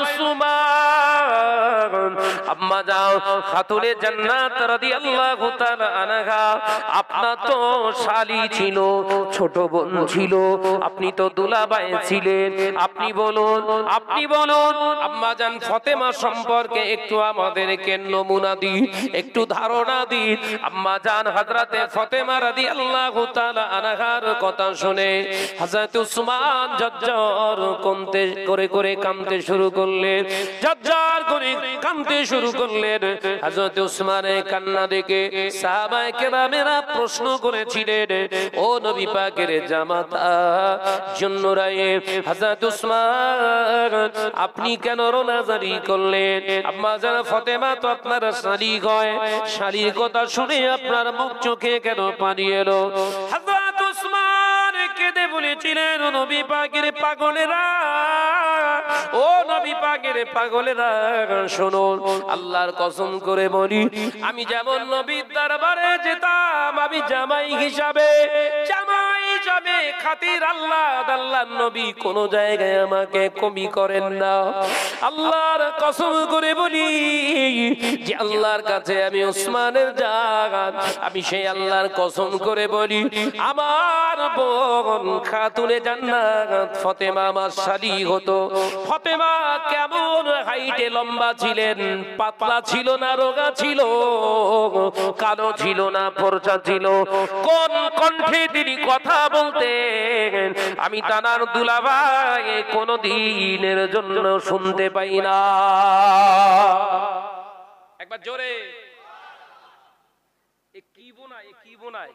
উসমান আম্মা যাও খাতুনে জান্নাত রাদিয়াল্লাহু তাআলা আনহা আপনার তো শালী ছিল ছোট বোন ছিল আপনি তো দুলাভাই ছিলেন আপনি বলুন আম্মা জান ফাতেমা সম্পর্কে একটু আমাদেরকে নমুনা দিন একটু ধারণা দিন আম্মা জান হযরতে ফাতেমা রাদিয়াল্লাহু তাআলা আনহার কথা শুনে হযরত উসমান জজ্জার করে কাঁদতে শুরু করলেন হযরত উসমানের কান্না দেখে সাহাবায়ে কেরামেরা প্রশ্ন করেছিলেন ও নবী পাকের জামাতা জুন্নুরাইন হযরত উসমান আপনি কেন রোনাজারি করলেন আম্মা জান ফাতেমা তো আপনার শালী হয় শালীর কথা শুনে আপনার মুখ চোখে কেন পানি এলো হযরত উসমান কেঁদে বলেছিলেন ও নবী পাকের পাগলেরা ও নবী পাকের পাগলেরা শুনুন আল্লাহর কসম করে বলি আমি যেমন নবীর দরবারে যেতাম আমি জামাই হিসাবে যাবে খাতির আল্লাহর নবী কোন জায়গায় আমাকে কমি করেন না আল্লাহর কসম করে বলি যে আল্লাহর কাছে আমি উসমানের জান আমি সেই আল্লাহর কসম করে বলি আমার বোন খাতুনে জান্নাত ফাতেমা আমার শালী হতো ফাতেমা কেমন হাইটে লম্বা ছিলেন পাতলা ছিল না রোগা ছিল কালো ছিল না ফর্সা ছিল কোন কণ্ঠে তিনি কথা বলতেন আমি তানার দুলাভাই কোন দিনের জন্য শুনতে পাই না একবার জোরে কি বোনায়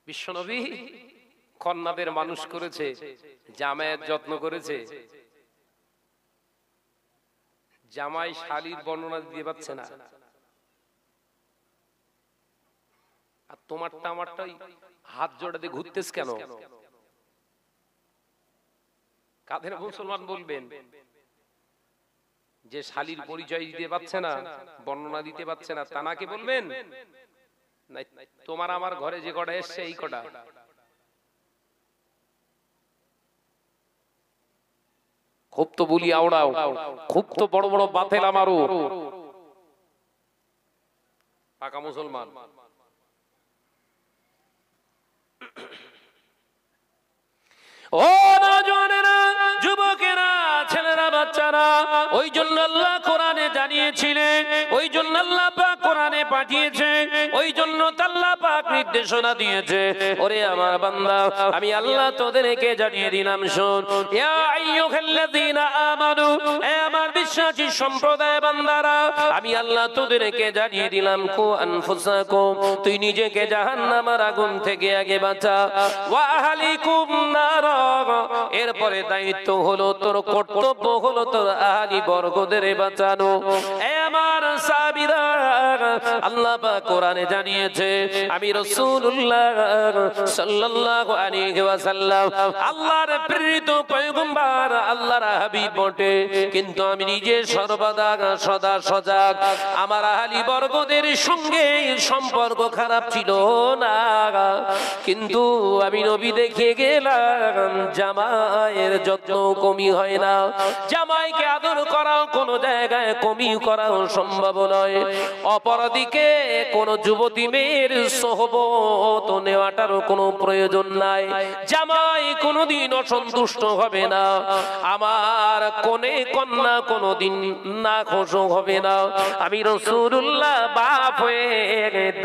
বিশ্বনবী কন্যাদের মানুষ করেছে জামাইয়ের যত্ন করেছে জামাই শালীর বর্ণনা দিতে পারছে না আর তোমারটা আমারটাই হাত জোড়াতে ঘুরতেছ কেন কাদের মুসলমান বলবেন যে শালীর পরিচয় দিতে পারছে না বর্ণনা দিতে পারছে না তা নাকি বলবেন না তোমার আমার ঘরে যে কটা এসছে এই কটা খুব তো বলি আওড়াও খুব তো বড় বড় বাতেল আমারও পাকা মুসলমান ও নওজোয়ানেরা যুবকেরা ছেলেরা বাচ্চারা ওই জন্য আল্লাহ কোরআনে জানিয়েছিলেন ওই জন্য আল্লাহ পাক কোরআনে পাঠিয়েছে ওই জন্য আল্লাহ পাক নির্দেশনা দিয়েছে ওরে আমার বান্দা আমি আল্লাহ তোদেরকে জানিয়ে দিলাম শোন ইয়া আইয়ুহাল্লাযীনা আমানু হে আমার বিশ্বাসী সম্প্রদায় বান্দারা আমি আল্লাহ তোদেরকে জানিয়ে দিলাম কু আনফুসাকুম তুই নিজেকে জাহান্নামের আগুন থেকে আগে বাঁচা ওয়া আহলিকুম নার এরপরে দায়িত্ব হলো তোর কর্তব্য হলো তোর আহলি বর্গদের বাঁচানো এ আমার সাহাবীরা আল্লাহ পাক কোরআনে জানিয়েছে আমি রাসূল রাসূলুল্লাহ সাল্লাল্লাহু আলাইহি ওয়াসাল্লাম আল্লাহর প্রেরিত পয়গম্বর, আল্লাহর হাবিব বটে, কিন্তু আমি নিজে সর্বদা সদা সজাগ। আমার আহলি বর্গদের সঙ্গে সম্পর্ক খারাপ ছিল না, কিন্তু আমি নবী দেখে গেলাম জামাইয়ের যত্ন কমি হয় না, জামাইকে আদর করাও কোনো জায়গায় কমি করাও সম্ভব নয়। অপরদিকে কোন যুবতী মেয়ের সোহবত নেওয়াটারও কোনো প্রয়োজন নাই, জামাই কোনোদিন অসন্তুষ্ট হবে না, আমার কোনে কন্যা কোনোদিন না খুশ হবে না। আমি রাসূলুল্লাহ বাপ হয়ে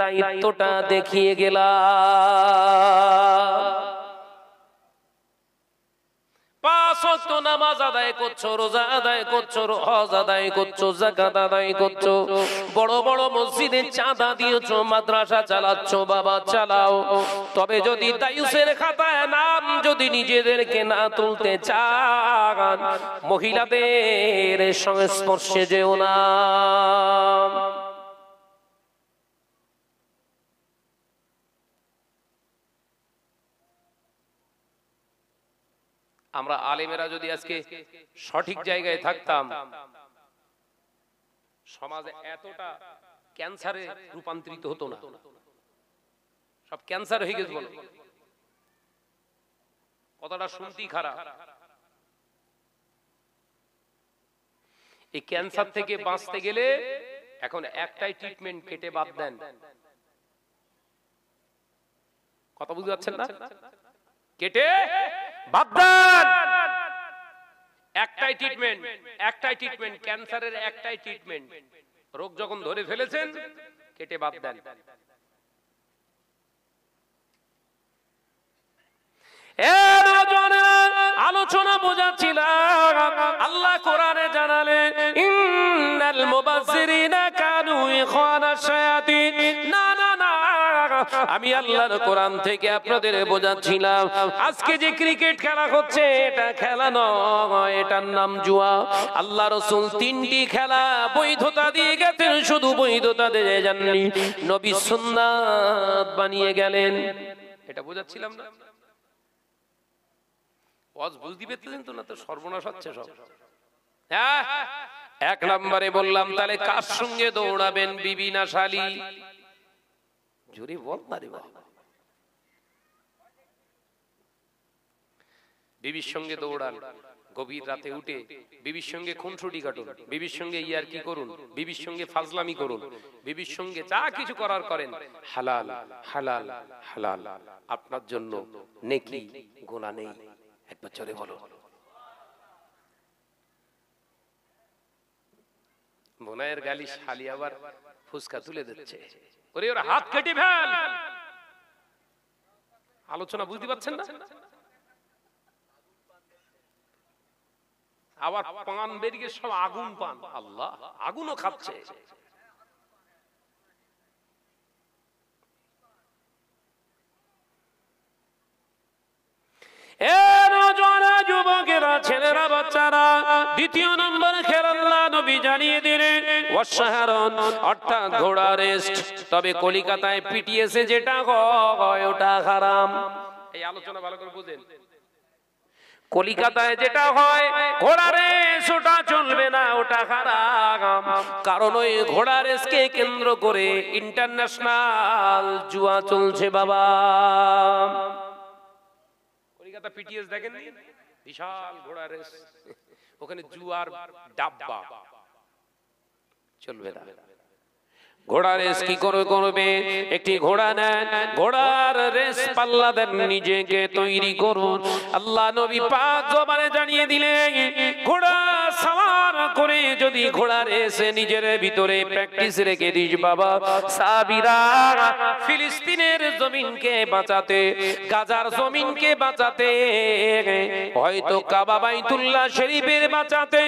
দায়িত্বটা দেখিয়ে গেলাম। 5 ওয়াক্ত নামাজ আদায় করছো, রোজা আদায় করছো, হজ আদায় করছো, যাকাত আদায় করছো, বড় বড় মসজিদে চাঁদা দিয়েছো, মাদ্রাসা চালাচ্ছো, বাবা চালাও। তবে যদি দায়ুসের খাতায় নাম যদি নিজেদেরকে না তুলতে চান, মহিলাদের সংস্পর্শে যেও না। আমরা আলেমেরা যদি আজকে সঠিক জায়গায় থাকতাম, সমাজে এতটা ক্যান্সারে রূপান্তরিত হতো না। সব ক্যান্সার হয়ে গেছে বলো, কথাটা শুনতেই খারাপ। এই ক্যান্সার থেকে বাঁচতে গেলে এখন একটাই ট্রিটমেন্ট, কেটে বাদ দেন। কথা বুঝতে পারছেন না? কেটে বাদ দেন, একটাই ট্রিটমেন্ট, একটাই ট্রিটমেন্ট, ক্যান্সারের একটাই ট্রিটমেন্ট। রোগ যখন ধরে ফেলেছেন কেটে বাদ দেন। আলোচনা বোঝাচ্ছিলাম, আল্লাহ কোরআনে জানালেন ইন্নাল মুবাজ্জিরিনা কানু ইখওয়ানাশ শায়াতিন। না না না, আমি আল্লাহর কোরআন থেকে আপনাদের বোঝাচ্ছিলাম, আজকে যে ক্রিকেট খেলা হচ্ছে এটা খেলা নয়, এটার নাম জুয়া। আল্লাহ রাসূল 3টি খেলা বৈধতা দিয়ে গেছেন, শুধু বৈধতা দিয়ে যাননি, নবী সুন্নাত বানিয়ে গেলেন। এটা বোঝাচ্ছিলাম না? ওয়াজ বুঝতে পেরেছেন তো? না তো সর্বনাশ হচ্ছে সব। হ্যাঁ, 1 নম্বরে বললাম, তাহলে কার সঙ্গে দৌড়াবেন, বিবি না শালি? জোরে বল না রে বাবা। বিবির সঙ্গে দৌড়ান, গভীর রাতে উঠে বিবির সঙ্গে খুনসুটি কাটুন, বিবির সঙ্গে ইয়ারকি করুন, বিবির সঙ্গে ফাজলামি করুন, বিবির সঙ্গে যা কিছু করার করেন, হালাল হালাল হালাল, আপনার জন্য নেকি গুনাহ নেই। একবার জোরে বলো। বোনের গালি শালি আবার ফুসকা তুলে দিচ্ছে, ওরে ওর হাত কেটে ফেল। আলোচনা বুঝতে পারছেন না? আবার পান বেরিয়ে সব আগুন পান, আল্লাহ আগুনও খাচ্ছে। যুবকেরা, ছেলেরা, বাচ্চারা, 2 নম্বর খেলা আল্লাহ নবী জানিয়ে দিলেন ওয়াশহারন, অর্থাৎ ঘোড়া রেস্ট। তবে কলিকাতায় পিটিএসে যেটা হয় ওটা হারাম। এই আলোচনা ভালো করে বুঝেন। কলিকাতায় যেটা হয় ঘোড়া রেস, ওটা চলবে না, ওটা হারাম। কারণ ওই ঘোড়া রেসকে কেন্দ্র করে ইন্টারন্যাশনাল জুয়া চলছে বাবা। কলিকাতা পিটিএস দেখেননি? বিশাল ঘোড়া রেস, ওখানে জুয়ার ডাব্বা চলবে না। ঘোড়া রেস কি করবে? একটি ঘোড়া নেন, ঘোড়ার রেস পাল্লা দেন, নিজেকে তৈরি করুন। আল্লাহ নবী পাক জবানে জানিয়ে দিলেন, ঘোড়া সওয়ার করে যদি ঘোড়া রেসে নিজের ভিতরে প্র্যাকটিস রেখে দিস বাবা, সাহাবীরা ফিলিস্তিনের জমিনকে বাঁচাতে, গাজার জমিনকে বাঁচাতে, হয়তো কাবা বাইতুল্লাহ শরীফের বাঁচাতে,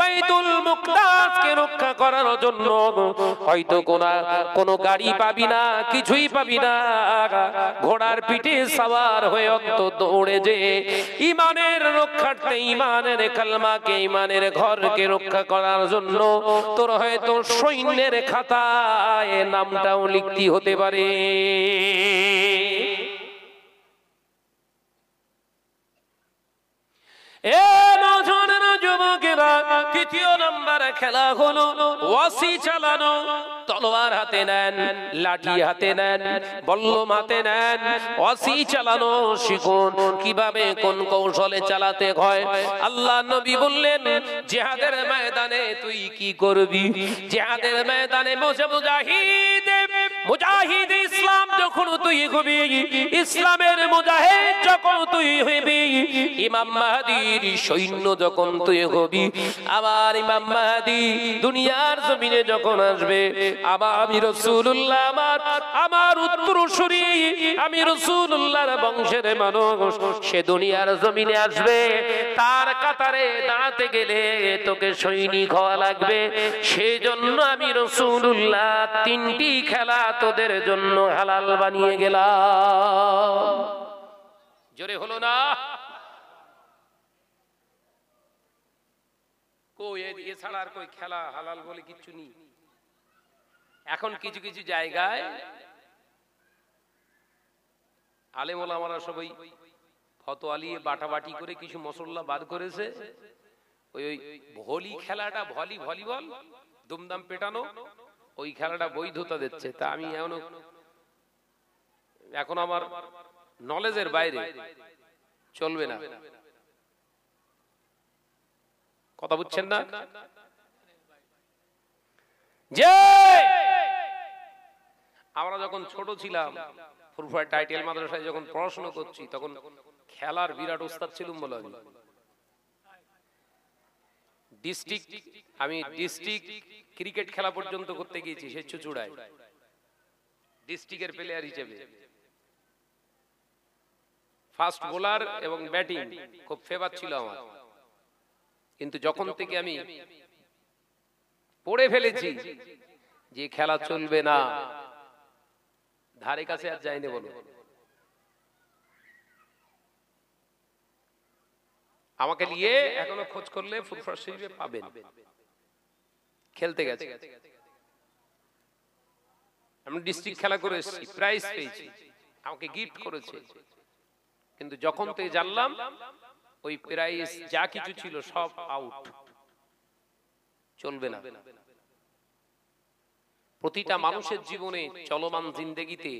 বাইতুল মুকদ্দাসকে রক্ষা করার জন্য হয়তো কোনো গাড়ি পাবি না, কিছুই পাবি না, ঘোড়ার পিঠে সওয়ার হয়ে অন্তত দৌড়ে যে ইমানের রক্ষার্থে, ইমানের কালমাকে, ইমানের ঘরকে তোকে রক্ষা করার জন্য তোর হয়তো সৈন্যের খাতায় নামটাও লিখতে হতে পারে। তৃতীয় নম্বর খেলা হলো ওয়াসি চালানো। তলোয়ার হাতে নেন, লাঠি হাতে নেন, বল্লম হাতে নেন, ওয়াসি চালানো শিখুন, কিভাবে কোন কৌশলে চালাতে হয়। আল্লাহ নবী বললেন, জিহাদের ময়দানে তুই কি করবি? জিহাদের ময়দানে মুজাহিদ ইসলাম যখন তুই হবি, ইসলামের মুজাহিদ যখন তুই হবি, ইমাম মাহদীর সৈন্য যখন তুই হবি, আবার ইমাম মাহদী দুনিয়ার জমিনে যখন আসবে, আমি রাসূলুল্লাহ আমার উত্তরসূরি, আমি রাসূলুল্লাহর বংশের মানুষ, সে দুনিয়ার জমিনে আসবে। তার কাতারে দাঁড়াতে গেলে তোকে সৈনিক হওয়া লাগবে। সেই জন্য আমি রাসূলুল্লাহ তিনটি খেলা তোদের জন্য হালাল বানিয়ে গেলাম। জোরে হলো না? এছাড়া আর কই খেলা হালাল বলে কিচ্ছু নেই। এখন কিছু কিছু জায়গায় আলেম ওলামারা সবাই ফতোয়া নিয়ে বাটাবাটি করে কিছু মশলা বাদ করেছে। ওই ভলি খেলাটা, ভলিবল দুমদাম পেটানো, ওই খেলাটা বৈধতা দিচ্ছে। তা আমি এখন আমার নলেজের বাইরে চলবে না। কথা বুঝছেন না? যে আমরা যখন ছোট ছিলাম, ফুরফুরা টাইটেল মাদ্রাসায় যখন পড়াশোনা করছি, তখন খেলার বিরাট ওস্তাদ ছিলাম বলে আমি ডিস্ট্রিক্ট ক্রিকেট খেলা পর্যন্ত করতে গিয়েছি। সে চুচুড়ায় ডিস্ট্রিক্টের প্লেয়ার হিসেবে ফাস্ট বোলার এবং ব্যাটিং খুব ফেভার ছিল আমার। কিন্তু যখন থেকে আমি পড়ে ফেলেছি যে খেলা চলবে না, ধারে কাছে আর যাইনি। বলো, আমাকে নিয়ে এখনো খোঁজ করলে ফুরফুরা শরীফে পাবেন। খেলতে গেছে, আমি ডিস্ট্রিক্ট খেলা করে এসেছি, প্রাইজ পেয়েছি, আমাকে গিফট করেছে। কিন্তু যখন থেকে জানলাম ওই প্রাইজ যা কিছু ছিল সব আউট, চলবে না। প্রতিটা মানুষের জীবনে চলমান জিন্দেগিতে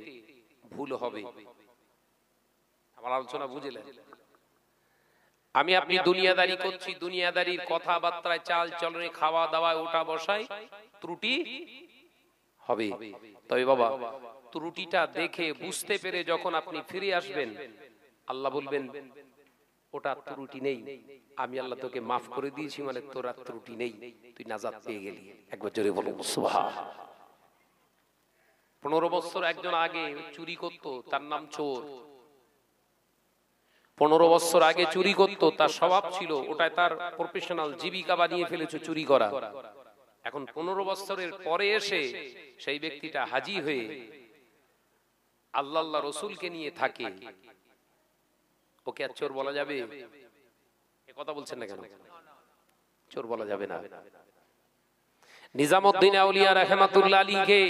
ভুল হবে। আমার আলোচনা বুঝলেন? আমি আপনি দুনিয়াদারি করছি, দুনিয়াদারির কথাবার্তায়, চাল চলনে, খাওয়া দাওয়া, ওটা বসাই ত্রুটি হবে। তবে বাবা, ত্রুটিটা দেখে বুঝতে পেরে যখন আপনি ফিরে আসবেন, আল্লাহ বলবেন ওটা ত্রুটি নেই, আমি আল্লাহ তোকে মাফ করে দিয়েছি, মানে তোর আর ত্রুটি নেই, তুই নাজাত পেয়ে গেলি। একবার জোরে বলুন সুবহানাল্লাহ। 15 বছর একজন আগে চুরি করত, তার নাম চোর। 15 বছর আগে চুরি করত, তার স্বভাব ছিল, ওটাই তার প্রফেশনাল জীবিকা বানিয়ে ফেলেছে চুরি করা। এখন 15 বছরের পরে এসে সেই ব্যক্তিটা হাজি হয়ে আল্লাহ রসুলকে নিয়ে থাকে, ওকে আর চোর বলা যাবে? এ কথা বলছেন না কেন? চোর বলা যাবে না। নিজামউদ্দিন আউলিয়া রাহমাতুল্লাহ আলাইহি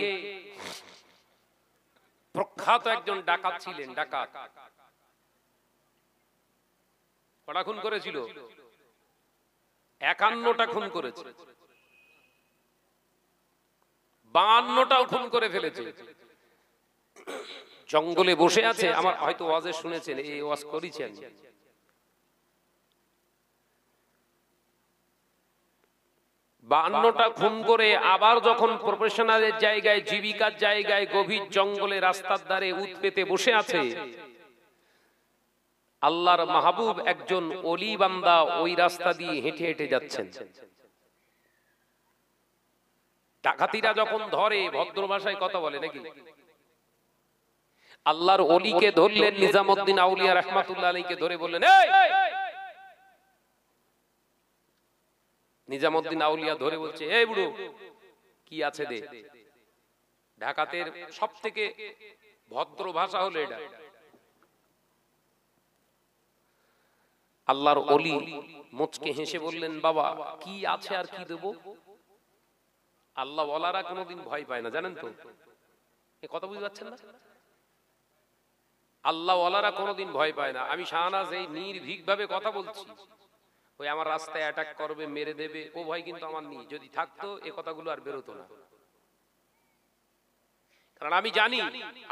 প্রখ্যাত একজন ডাকাত ছিলেন। ডাকাত কটা খুন করেছিল? 51টা খুন করেছে, 52টাও খুন করে ফেলেছে। জঙ্গলে বসে আছে, আমার হয়তো ওয়াজে শুনেছেন, এই ওয়াজ করেছেন। 52টা খুন করে আবার যখন প্রফেশনালের জায়গায়, জীবিকার জায়গায়, গভীর জঙ্গলে রাস্তার ধারে উত পেতে বসে আছে, আল্লাহর মাহবুব একজন ওলি বান্দা ওই রাস্তা দিয়ে হেঁটে হেঁটে যাচ্ছেন। ডাকাতিরা যখন ধরে, ভদ্র ভাষায় কথা বলে নাকি, আল্লাহর ওলিকে ধরলেন, নিজামউদ্দিন আউলিয়া রাহমাতুল্লাহ আলাইহিকে ধরে বললেন, এই! নিজামউদ্দিন আউলিয়া ধরে বলছে, এই বুড়ো, কি আছে দে। ডাকাতের সবথেকে ভদ্র ভাষা হলো এটা। আল্লাহর ওলি মুচকে হেসে বললেন, বাবা কি আছে আর কি দেব? আল্লাহ ওয়ালারা কোনোদিন ভয় পায় না, জানেন তো? এ কথা বুঝতে পারছেন না? আল্লাহ ওয়ালারা কোনোদিন ভয় পায় না। আমি শাহনাজ এই নির্ভীক ভাবে কথা বলছি, ওই আমার রাস্তায় অ্যাটাক করবে, মেরে দেবে, ও ভয় কিন্তু আমার নেই। যদি থাকতো এ কথাগুলো আর বেরোতো না। কারণ আমি জানি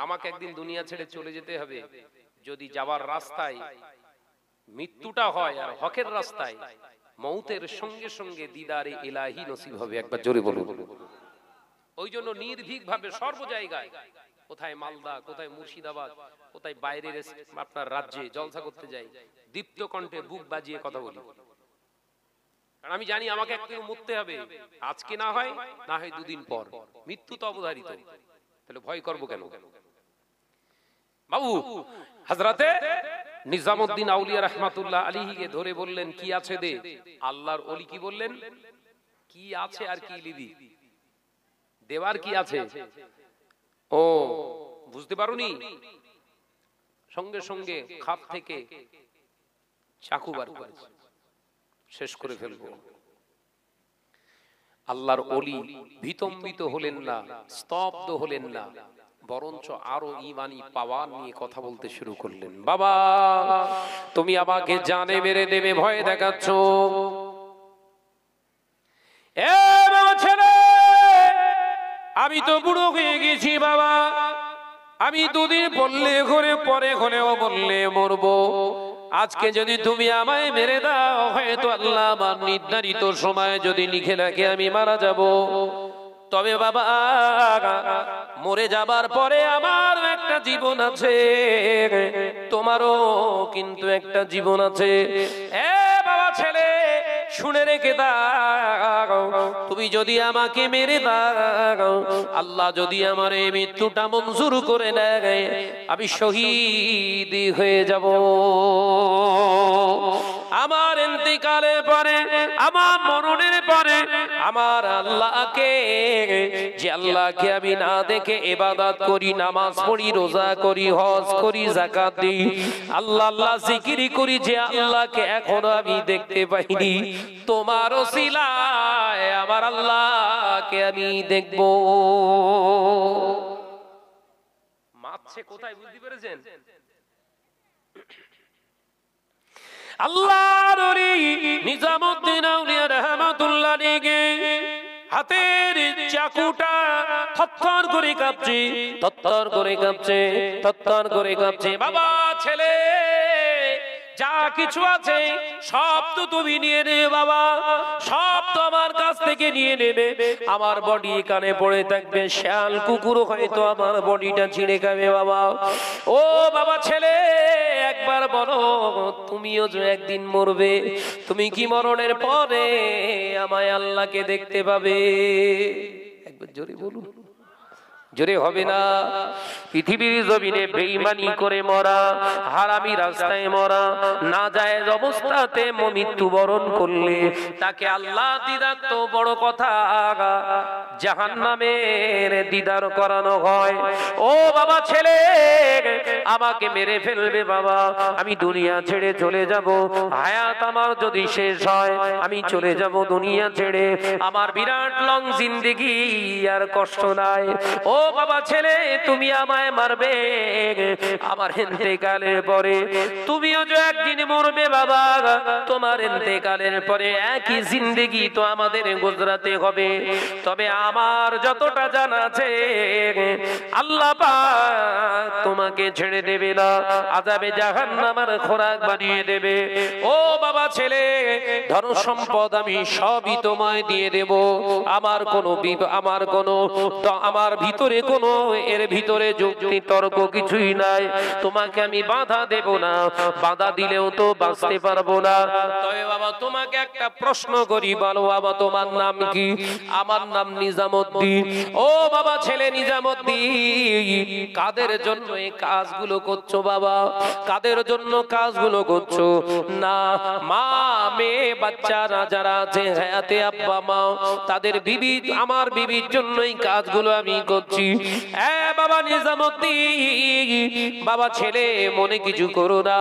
আমাকে একদিন দুনিয়া ছেড়ে চলে যেতে হবে। যদি যাওয়ার রাস্তায় মৃত্যুটা হয় আর হকের রাস্তায়, মৌতের সঙ্গে সঙ্গে দিদারে ইলাহি নসিব হবে। একবার জোরে বলুন। ওই জন্য নির্ভীক ভাবে সর্ব জায়গায়, কোথায় মালদা, কোথায় মুর্শিদাবাদ, কোথায় বাইরের আপনার রাজ্যে জলসা করতে যাই, দীপ্ত কণ্ঠে বুক বাজিয়ে কথা বলি। কারণ আমি জানি আমাকে একটু মরতে হবে, আজকে না হয় দুদিন পর। মৃত্যু তো অবধারিত, তাহলে ভয় করবো কেন? বাবু হযরতে নিজামউদ্দিন আউলিয়া রাহমাতুল্লাহ আলাইহিকে ধরে বললেন, কি আছে দে। আল্লাহর ওলি কি বললেন? কি আছে আর কি লিবি? দেওয়ার কি আছে? ও বুঝতে পারোনি? সঙ্গে সঙ্গে খাপ থেকে চাকু বার করেছে, শেষ করে ফেলবো। আল্লাহর ওলি ভীতম্বিত হলেন না, স্তব্ধ হলেন না, বরঞ্চ আরো ঈমানি পাওয়ার নিয়ে কথা বলতে শুরু করলেন। বাবা তুমি আমাকে জানে মেরে দেবে ভয় দেখাচ্ছ। এ বাবা ছেলে, আমি তো বুড়ো হয়ে গেছি বাবা, আমি দুদিন বললে ঘরে পরে ঘরেও বললে মরবো। আজকে যদি তুমি আমায় মেরে দাও, হয়তো আল্লাহ আমার নির্ধারিত সময় যদি লিখে রাখে আমি মারা যাব, তবে বাবা মরে যাবার পরে আমার একটা জীবন আছে, তোমারও কিন্তু একটা জীবন আছে। এ বাবা ছেলে শুনে রেখে দাও, তুমি যদি আমাকে মেরে দাও, আল্লাহ যদি আমার এই মৃত্যুটা মঞ্জুর করে নেয়, আমি শহীদ হয়ে যাব। আমার ইন্তেকালের পরে, আমার মরণের পরে আমার আল্লাহকে, যে আল্লাহকে আমি না দেখে ইবাদত করি, নামাজ পড়ি, রোজা করি, হজ করি, যাকাত দিই, আল্লাহ আল্লাহ জিকির করি, যে আল্লাহকে এখনো আমি দেখতে পাইনি, তোমার ওসিলায় আমার আল্লাহকে আমি দেখব। মারছে কোথায় বুঝতে পেরেছেন? আল্লাহর ওলি নিজামউদ্দিন আউলিয়া রাহমাতুল্লাহ আলাইহি হাতের চাকুটা থরথর করে কাঁপছে, থরথর করে কাঁপছে, থরথর করে কাঁপছে। বাবা ছেলে যা কিছু আছে সব তো তুমি নিয়ে নেবে বাবা, সব তো আমার কাছ থেকে নিয়ে নেবে। আমার বডি কানে পড়ে থাকবে, শিয়াল কুকুর হয়তো আমার বডিটা ছিঁড়ে খাবে বাবা। ও বাবা ছেলে একবার বলো, তুমিও যে একদিন মরবে, তুমি কি মরণের পরে আমায় আল্লাহকে দেখতে পাবে? একবার জোরে বলুন। জোরে হবে না? পৃথিবীর জমিনে বেঈমানি করে মরা, হারামি রাস্তায় মরা, নাজায়েজ অবস্থাতে মৃত্যুবরণ করলে তাকে আল্লাহ দিদার তো বড় কথা, জাহান্নামের দিদার করানো হয়। ও বাবা ছেলে আমাকে মেরে ফেলবে বাবা, আমি দুনিয়া ছেড়ে চলে যাব, হায়াত আমার যদি শেষ হয় আমি চলে যাব দুনিয়া ছেড়ে, আমার বিরাট লং জিন্দেগি, আর কষ্ট নাই। ও বাবা ছেলে তুমি আমায় মারবে, আমার ইন্তেকালের পরে তুমিও যে একদিন মরবে বাবা, তোমার ইন্তেকালের পরে একই জিন্দেগি তো আমাদের গুজরাতে হবে। তবে আমার যতটা জানা আছে আল্লাহ পাক তোমাকে ছেড়ে দেবে না, আযাবে জাহান্নামের খোরাক বানিয়ে দেবে। ও বাবা ছেলে ধন সম্পদ আমি সবই তোমায় দিয়ে দেব, আমার ভিতরে কোনো এর ভিতরে যুক্তি তর্ক কিছুই নাই, তোমাকে আমি বাধা দেব না, বাধা দিলেও তো বাঁচতে পারবো না। তবে বাবা তোমাকে একটা প্রশ্ন করি, বলো বাবা তোমার নাম কি? আমার নাম নিজামউদ্দিন। ও বাবা ছেলে নিজামউদ্দিন কাদের জন্য এই কাজগুলো করছো বাবা? কাদের জন্য কাজগুলো করছো? না মা মেয়ে বাচ্চারা যারা আছে হায়াতে, আব্বা মা, তাদের বিবি, আমার বিবির জন্য এই কাজগুলো আমি করছি। করছি। বাবা নিজামুদ্দিন, বাবা ছেলে মনে কিছু করো না,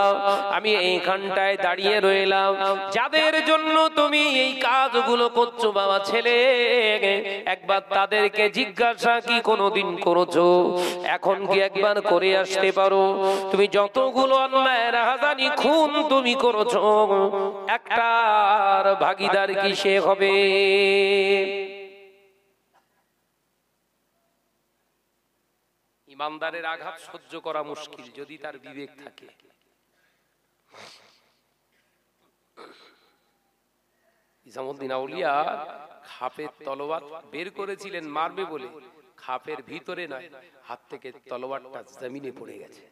আমি এইখানটায় দাঁড়িয়ে রইলাম, যাদের জন্য তুমি এই কাজগুলো করছো বাবা ছেলে, একবার তাদেরকে জিজ্ঞাসা কি কোনোদিন করেছো? এখন কি একবার করে আসতে পারো? তুমি যতগুলো অন্যায় রাহাজানি খুন তুমি করেছো, একটার ভাগীদার কি সে হবে? ইমানদারের আঘাত সহ্য করা মুশকিল যদি তার বিবেক থাকে। নিজামুদ্দিন আউলিয়া খাপের তলোয়ার বের করেছিলেন মারবে বলে, খাপের ভিতরে নয়, হাত থেকে তলোয়ারটা জমিনে পড়ে গেছে।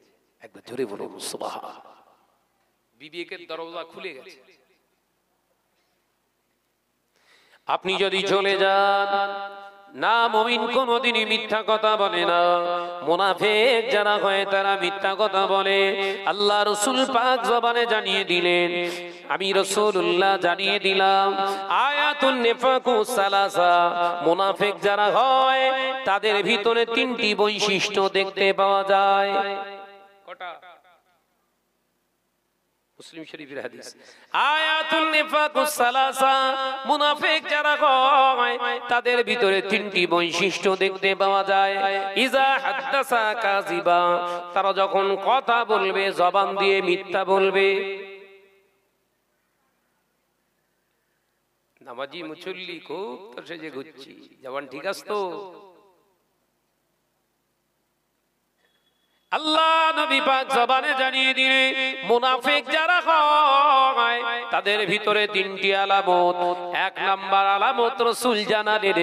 একবার জোরে বলুন সুবহানাল্লাহ। বিবেকের দরজা খুলে গেছে। আপনি যদি চলে যান না, মুমিন কোনদিনই মিথ্যা কথা বলে না। মুনাফিক যারা হয় তারা মিথ্যা কথা বলে। আল্লাহ রাসূল পাক জবানে জানিয়ে দিলেন, আমি রাসূলুল্লাহ জানিয়ে দিলাম, আয়াতুন নিফাকু সালাসা, মুনাফিক যারা হয় তাদের ভিতরে তিনটি বৈশিষ্ট্য দেখতে পাওয়া যায়। কটা? মুসলিম শরীফের হাদিস, আয়াতুন নিফাকুস সালাসা, মুনাফিক যারা হয় তাদের ভিতরে তিনটি বৈশিষ্ট্য দেখতে পাওয়া যায়। ইজা হাদাসা কাযিবা, তারা যখন কথা বলবে জবান দিয়ে মিথ্যা বলবে। নামাজি মুসল্লি খুব তো সেজে ঘুরছি, জবান ঠিক আছে তো? আল্লাহ নবী পাক জবানে জানিয়ে দিলেন, মুনাফিক যারা হয় তাদের ভিতরে তিনটি আলামত। এক নাম্বার আলামত রাসূল জানালেন,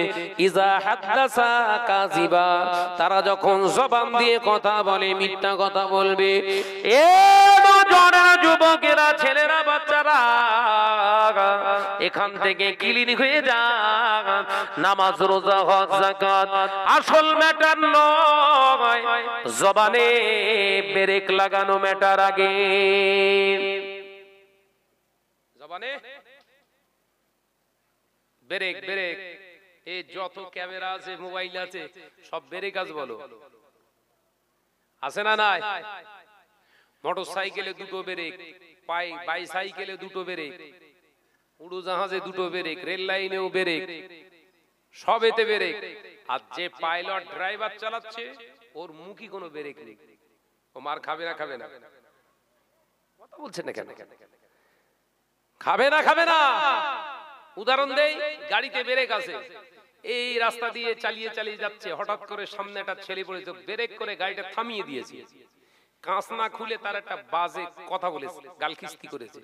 ইজা হাদাসা কাযিবা, তারা যখন জবান দিয়ে কথা বলে মিথ্যা কথা বলবে। এ নওজোয়ান যুবকেরা, ছেলেরা, বাচ্চারা, এখান থেকে ক্লিন হয়ে যান। নামাজ, রোজা, হজ, যাকাত আসল ম্যাটার নয়, জবানে ব্রেক লাগানো ম্যাটার আগে। জবানে ব্রেক, ব্রেক। এই যত ক্যামেরা আছে, মোবাইল আছে, সব ব্রেক আজ বলো, আছে না নাই? মোটর সাইকেলে দুটো ব্রেক, বাইসাইকেলে দুটো ব্রেক, উড়োজাহাজে দুটো ব্রেক, রেল লাইনেও ব্রেক, সবেতে ব্রেক। আর যে পাইলট ড্রাইভার চালাচ্ছে ওর মুখই কোনো ব্রেক নেই। ও মার খাবে না? খাবে না? কথা বলছেন না কেন? খাবে না? খাবে না? উদাহরণ দেই, গাড়িতে ব্রেক আছে, এই রাস্তা দিয়ে চালিয়ে চালিয়ে যাচ্ছে, হঠাৎ করে সামনে একটা ছেলে পড়েছে, ব্রেক করে গাড়িটা থামিয়ে দিয়েছে, কাঁচ না খুলে তার একটা বাজে কথা বলেছে, গালখিস্তি করেছে।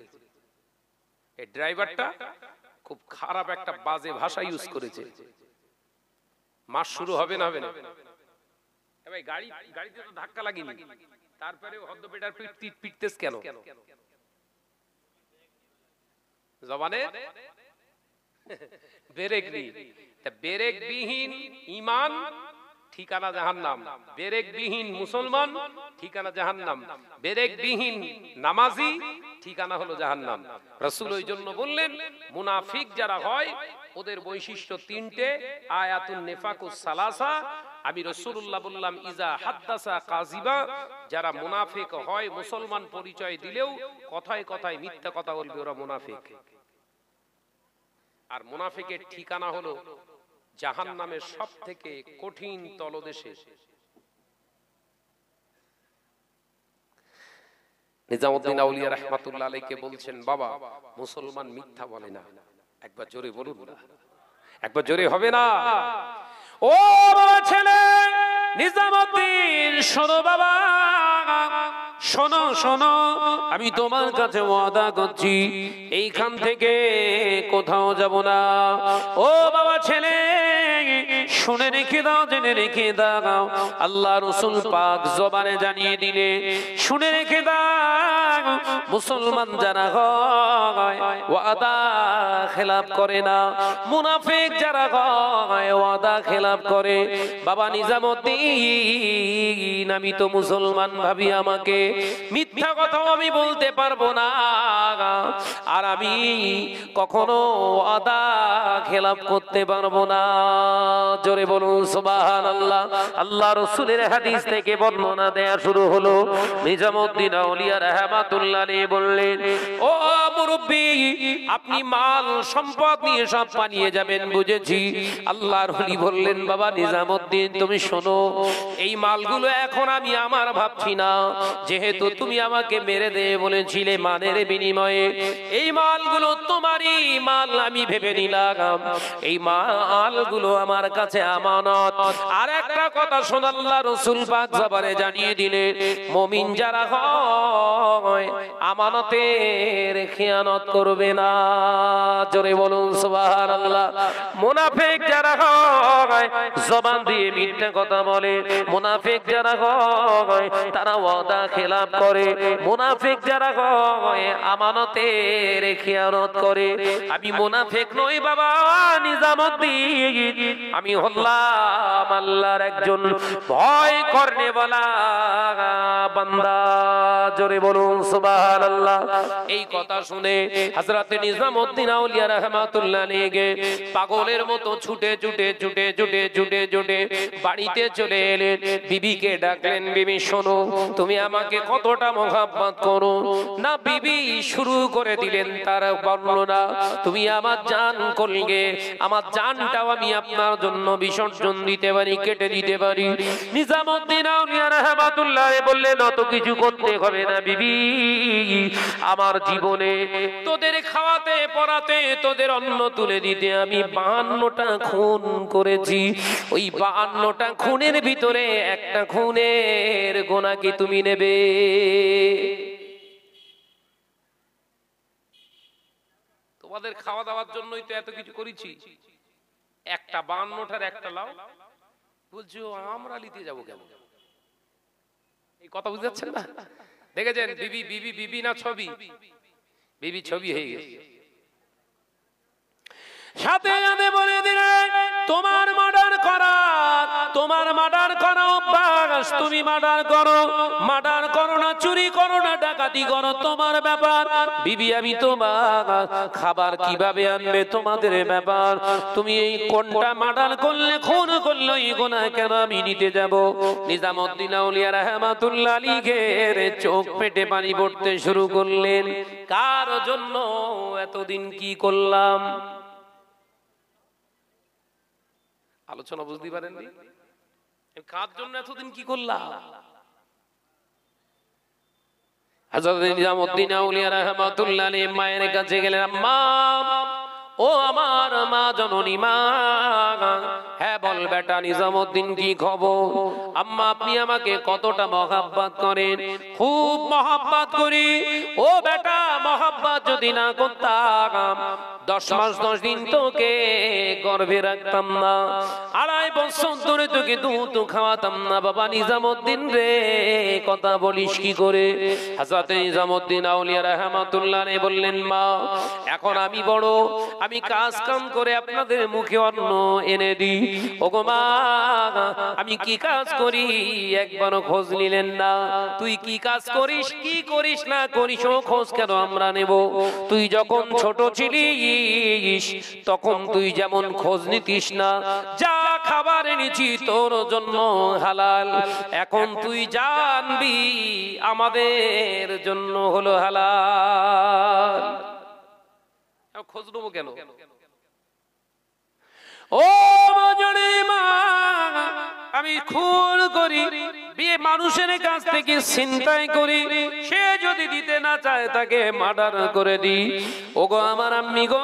এই ড্রাইভারটা খুব খারাপ একটা বাজে ভাষা ইউজ করেছে। মাস শুরু হবে না? হবে না? ভাই গাড়িতে তো ধাক্কা লাগেনি, তারপরে হদ্দপেটার পিটতেছ কেন? জবানে ব্রেক নেই। ব্রেক বিহীন ঈমান, ঠিকানা জাহান্নাম। ব্রেক বিহীন মুসলমান, ঠিকানা জাহান্নাম। ব্রেক বিহীন নামাজি, ঠিকানা হলো জাহান্নাম। রাসূল ওই জন্য বললেন, মুনাফিক যারা হয় ওদের বৈশিষ্ট্য তিনটে, আয়াতুন নিফাকুস সালাসা। আমি রাসূলুল্লাহ বললাম, ইজা হাদাসা কাযিবা, যারা মুনাফিক হয় মুসলমান পরিচয় দিলেও কথায় কথায় মিথ্যা কথা বলবে, ওরা মুনাফিক। আর মুনাফিকের ঠিকানা হলো জাহান্নামের সবথেকে কঠিন তলদেশে। নিজামুদ্দিন আউলিয়া রাহমাতুল্লাহ আলাইহি বলছেন, বাবা মুসলমান মিথ্যা বলে না। একবার জোরে বলুন না, একবার জোরে হবে না? ও বাবা ছেলে নিজামুদ্দিন, শোনো বাবা, শোনো শোনো, আমি তোমার কাছে ওয়াদা করছি এইখান থেকে কোথাও যাব না। ও বাবা ছেলে, শুনে রেখে দাও, জেনে রেখে দাও, আল্লাহ রাসূল পাক জবানে জানিয়ে দিলে, শুনে রেখে দাও, মুসলমান যারা হয় ওয়াদা খেলাপ করে না, মুনাফিক যারা হয় ওয়াদা খেলাপ করে। বাবা নিজামুদ্দিন, আমি তো মুসলমান ভাবি আমাকে, মিথ্যা কথাও আমি বলতে পারবো না। আর আমি কখনো ওয়াদা খেলাপ করতে পারবো না। জোরে বলুন সুবহানাল্লাহ। আল্লাহ রাসূলের হাদিস থেকে বর্ণনা দেয়া শুরু হলো। নিজামউদ্দিন আউলিয়া রাহমাতুল্লাহ আলাইহি বললেন, ও মুরব্বি, আপনি মাল সম্পদ নিয়ে সব পানিয়ে যাবেন বুঝেছি। আল্লাহর ওলি বললেন, বাবা নিজামউদ্দিন তুমি শোনো, এই মালগুলো এখন আমি আমার ভাবছি না, যেহেতু তুমি আমাকে মেরে দে বলেছিলে মানের বিনিময়ে, এই মালগুলো তোমারই মাল আমি ভেবে নিলাম, এই মালগুলো আমার কাছে আমানত। আর একটা কথা শোন, আল্লাহ রাসূল পাক জবানে জানিয়ে দিলেন, মুমিন যারা হয় আমানতের খেয়ানত করবে না। জোরে বলুন সুবহানাল্লাহ। মুনাফিক যারা হয় জবান দিয়ে মিথ্যা কথা বলে, মুনাফিক যারা হয় তারা ওয়াদা খেলাপ করে, মুনাফিক যারা হয় আমানতের খেয়ানত করে। আমি মুনাফিক নই বাবা নিজামউদ্দিন, আমি হলাম আল্লাহর একজন ভয় করনে वाला বান্দা। জোরে বলুন সুবহানাল্লাহ। এই কথা শুনে হযরত নিজামউদ্দিন আউলিয়া রাহমাতুল্লাহ আলাইহি পাগলের মতো ছুটে ছুটে ছুটে ছুটে ছুটে ছুটে বাড়িতে চলে এলেন। বিবিকে ডাকলেন, বিবি শোনো, তুমি আমাকে কতটা মহব্বত করো না। বিবি শুরু করে দিলেন তার বর্ণনা, তুমি আমার জান কলগে, আমার জানটাও আমি আপনার জন্য বিসর্জন দিতে পারি, কেটে দিতে পারি। নিজামউদ্দিন আউলিয়া রাহমাতুল্লাহ বললেন, অত কিছু করতে হবে না বিবি, আমার জীবনে তোদের খাওয়াতে পরাতে তোদের অন্ন তুলে দিতে আমি 52টা খুন করেছি। ওই 52টা খুনের ভিতরে একটা খুনের গোনা কি তুমি নেবে? তোমাদের খাওয়া দাওয়ার জন্যই তো এত কিছু করেছি, একটা 52টার একটা লাও, বলছো আমরা নিতে যাবো কেন? এই কথা বুঝতে পারছেন না? দেখেছেন বিবি বিবি বিবি না ছবি? বিবি ছবি হয়ে গেছে। সাথে সাথে বলে দিলেন, তোমার মার্ডার করা, তোমার মার্ডার করা অভ্যাস, তুমি মার্ডার করো না, চুরি করো না, ডাকাতি করো, তোমার ব্যাপার। বিবি আমি তোমার খাবার কিভাবে আনবে তোমাদের ব্যাপার। তুমি এই কোনটা মার্ডার করলে, খুন করলে, এই গুনাহ কেন আমি নিতে যাব? নিজামউদ্দিন আউলিয়া রাহমাতুল্লাহ আলাইহি চোখ পেটে পানি পড়তে শুরু করলেন। কার জন্য এতদিন কি করলাম? আলোচনা বুঝতে পারেননি? কার জন্য এতদিন কি করলাম? হযরত নিজামউদ্দিন আউলিয়া রাহমাতুল্লাহ আলাইহি মায়ের কাছে গেলেন, আম্মা, ও আমার মা জননী মা, হ্যাঁ বল বেটা নিজামউদ্দিন কি খবর? আম্মা আপনি আমাকে কতটা মহব্বত করেন? খুব মহব্বত করি। ও বেটা মহব্বত যদি না করতাম 10 মাস 10 দিন তোকে গর্ভে রাখতাম না, 2.5 বছর ধরে তোকে দুধ খাওয়াতাম না। বাবা নিজামউদ্দিন রে, কথা বলিস কি করে? হযরত নিজামউদ্দিন আউলিয়া রাহমাতুল্লাহ আলাইহি বললেন, মা এখন আমি বড়, আমি কাজ কাম করে আপনাদের মুখে অন্ন এনে দিই। ওগো মা, আমি কি কাজ করি একবারও খোঁজ নিলেন না। তুই কি কাজ করিস, কি করিস না করিস, ও খোঁজ কেন আমরা নেব? তুই যখন ছোট ছিলিস তখন তুই যেমন খোঁজ নিতিস না, যা খাবার এনেছি তোর জন্য হালাল, এখন তুই জানবি আমাদের জন্য হলো হালাল। খোঁজ নেবো কেন? ও মা, আমি খুন করি, বিয়ে মানুষের কাছ থেকে ছিনতাই করি, সে যদি দিতে না চায় তাকে মার্ডার করে দিই। ওগো আমার আম্মি গো,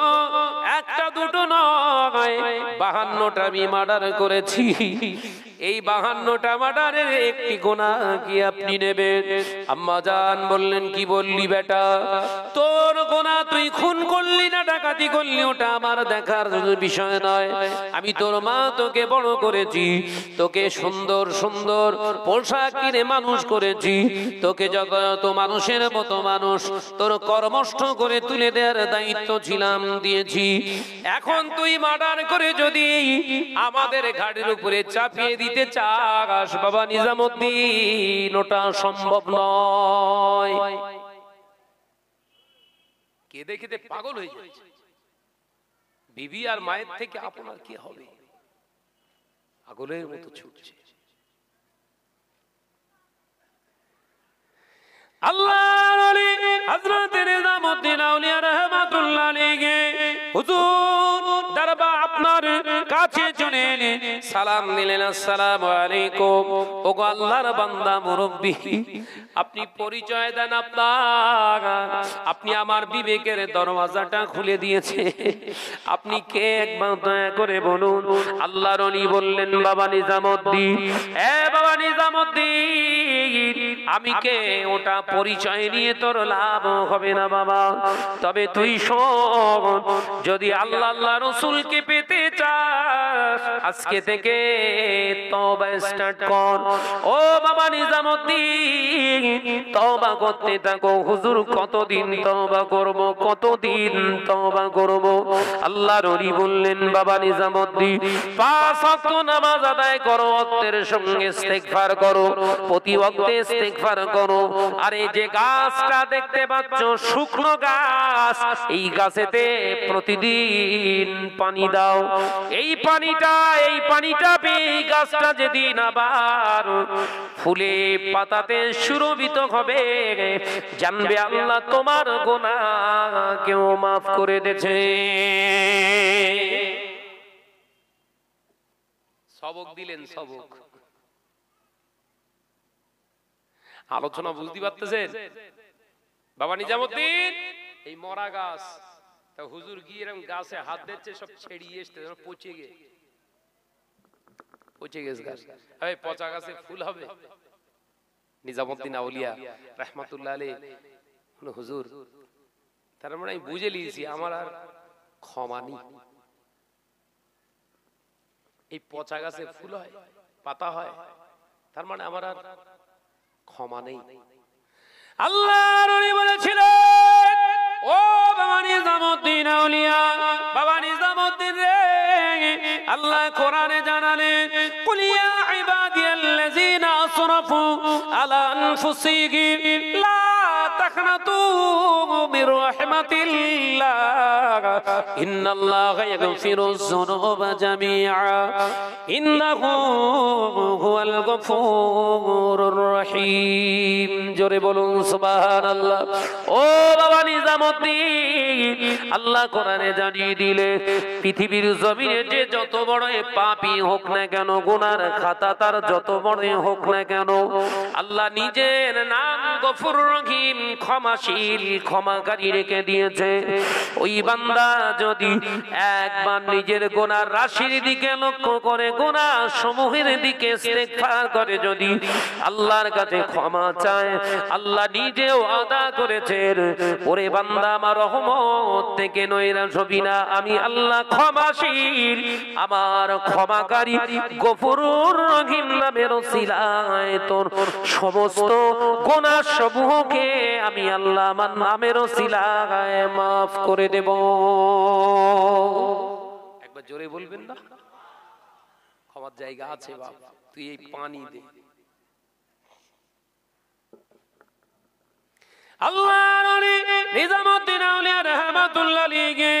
একটা দুটো নয় 52টা আমি মার্ডার করেছি। এই 52টা মার্ডারের একটি গুনাহ কি আপনি নেবেন? আম্মা জান বললেন, কি বললি বেটা? তোর গুনাহ তুই খুন করলি না ডাকাতি করলি ওটা আমার দেখার বিষয় নয়। আমি তোর মা, তোকে বড় করেছি, তোকে সুন্দর সুন্দর পোশাক কিনে মানুষ করেছি, তোকে যত মানুষের মতো মানুষ তোর কর্মস্থ করে তুলে দেওয়ার দায়িত্ব ছিলাম, দিয়েছি। এখন তুই মার্ডার করে যদি আমাদের ঘাড়ের উপরে চাপিয়ে দিতে চাস বাবা নিজামউদ্দিন, ওটা সম্ভব নয়। কেঁদে কেঁদে পাগল হয়ে যাচ্ছে। বিবি আর মায়ের থেকে আপনার কি হবে? পাগলের মতো ছুটছে। আল্লাহর ওলি হযরত নিজামউদ্দিন আউলিয়া রাহমাতুল্লাহ আলাইহি হুজুর দরবার আপনার কাছে চলে এলেন, সালাম দিলেন, আসসালামু আলাইকুম। ওগো আল্লাহর বান্দা মুরব্বি, আপনি পরিচয় দেন আপনার। আপনি আমার বিবেকের দরওয়াজাটা খুলে দিয়েছে, আপনি কে একবার দয়া করে বলুন। আল্লাহর ওলি বললেন, বাবা নিজামউদ্দিন, এ বাবা নিজামউদ্দিন, আমি কে ওটা পরিচয় নিয়ে তোর লাভ হবে না বাবা। তবে তুই শোন, যদি আল্লাহ আল্লাহ রাসূলকে পেতে চাস আজকে থেকে তওবা স্টার্ট কর। ও বাবা নিজামউদ্দিন, তওবা করতে থাকো। হুজুর কতদিন তওবা করব, কতদিন তওবা করব? আল্লাহর ওলি বললেন, বাবা নিজামউদ্দিন, 5 ওয়াক্ত নামাজ আদায় করো, ওয়াক্তের সঙ্গে ইস্তেগফার করো, প্রতি ওয়াক্তে ইস্তেগফার করো। আর এই যে গাছটা দেখতে পাচ্ছ, শুকনো গাছ, এই গাছেতে প্রতিদিন পানি দাও। এই পানিটা পেয়ে এই গাছটা যেদিন আবার ফুলে পাতাতে সুরভিত হবে, জানবে আল্লাহ তোমার গুনাহকেও মাফ করে দিয়েছে। সবক দিলেন, সবক। আলোচনা বুঝতে পারতেছেন? বাবা নিজামউদ্দিন, এই মরা গাছ, তা হুজুর গিয়ে এরকম গাছে হাত দিচ্ছে, সব ছেড়িয়ে এসছে, পচে গেছে গাছ। এই পচা গাছে ফুল হবে? নিজামউদ্দিন আউলিয়া রাহমাতুল্লাহ আলাইহি, হুজুর তার মানে আমি বুঝে নিয়েছি আমার আর ক্ষমা নেই। এই পচা গাছে ফুল হয়, পাতা হয়, তার মানে আমার আর ক্ষমা নেই। আল্লাহর ওলি বলেছিলেন, ও বাবা নিজামউদ্দিন আউলিয়া, বাবা নিজামউদ্দিন রে, আল্লাহ কোরআনে জানালেন, কুল ইয়া ইবাদিয়াল্লাযিনা আসরাফু আলা আনফুসিহিম লা তাকনাতু মির রাহমাতিল্লাহ ইন্নাল্লাহা ইয়াগফিরুয যুনুবা জামিআ ইন্নাহু হুয়াল গফুরুর রহিম। জোরে বলুন সুবহানাল্লাহ। ও বাবা নিজামউদ্দিন, আল্লাহ কোরআনে জানিয়ে দিলে, পৃথিবীর জমিনে যে যত বড় পাপী হোক না কেন, গুনার খাতা তার যত বড় হোক না কেন, আল্লাহ নিজের নাম গফুর রহিম, ক্ষমাশীল, ক্ষমাকারী রেখে দিয়েছে। ওই বান্দা যদি একবার নিজের গুনার রাশির দিকে লক্ষ্য করে, গুনাহ সমূহের দিকে ইস্তেগফার করে, যদি আল্লাহর কাছে ক্ষমা চায়, আল্লাহ নিজেও আদা করেছেন, ওরে বান্দা আমার রহমত থেকে নৈরাশ হবি না, আমি আল্লাহ ক্ষমাশীল, আমার ক্ষমাকারী গফুরুর রহিম নামের ওসিলায় তোর সমস্ত গুনাহ সমূহকে আমি আল্লাহ আমার নামের ওসিলায় মাফ করে দেব। একবার জোরে বলবেন না? ক্ষমার জায়গা আছে বাবা, তুই এই পানি দে। আল্লাহর ওলি নিজামউদ্দিন আউলিয়া রাহমাতুল্লাহ আলাইহি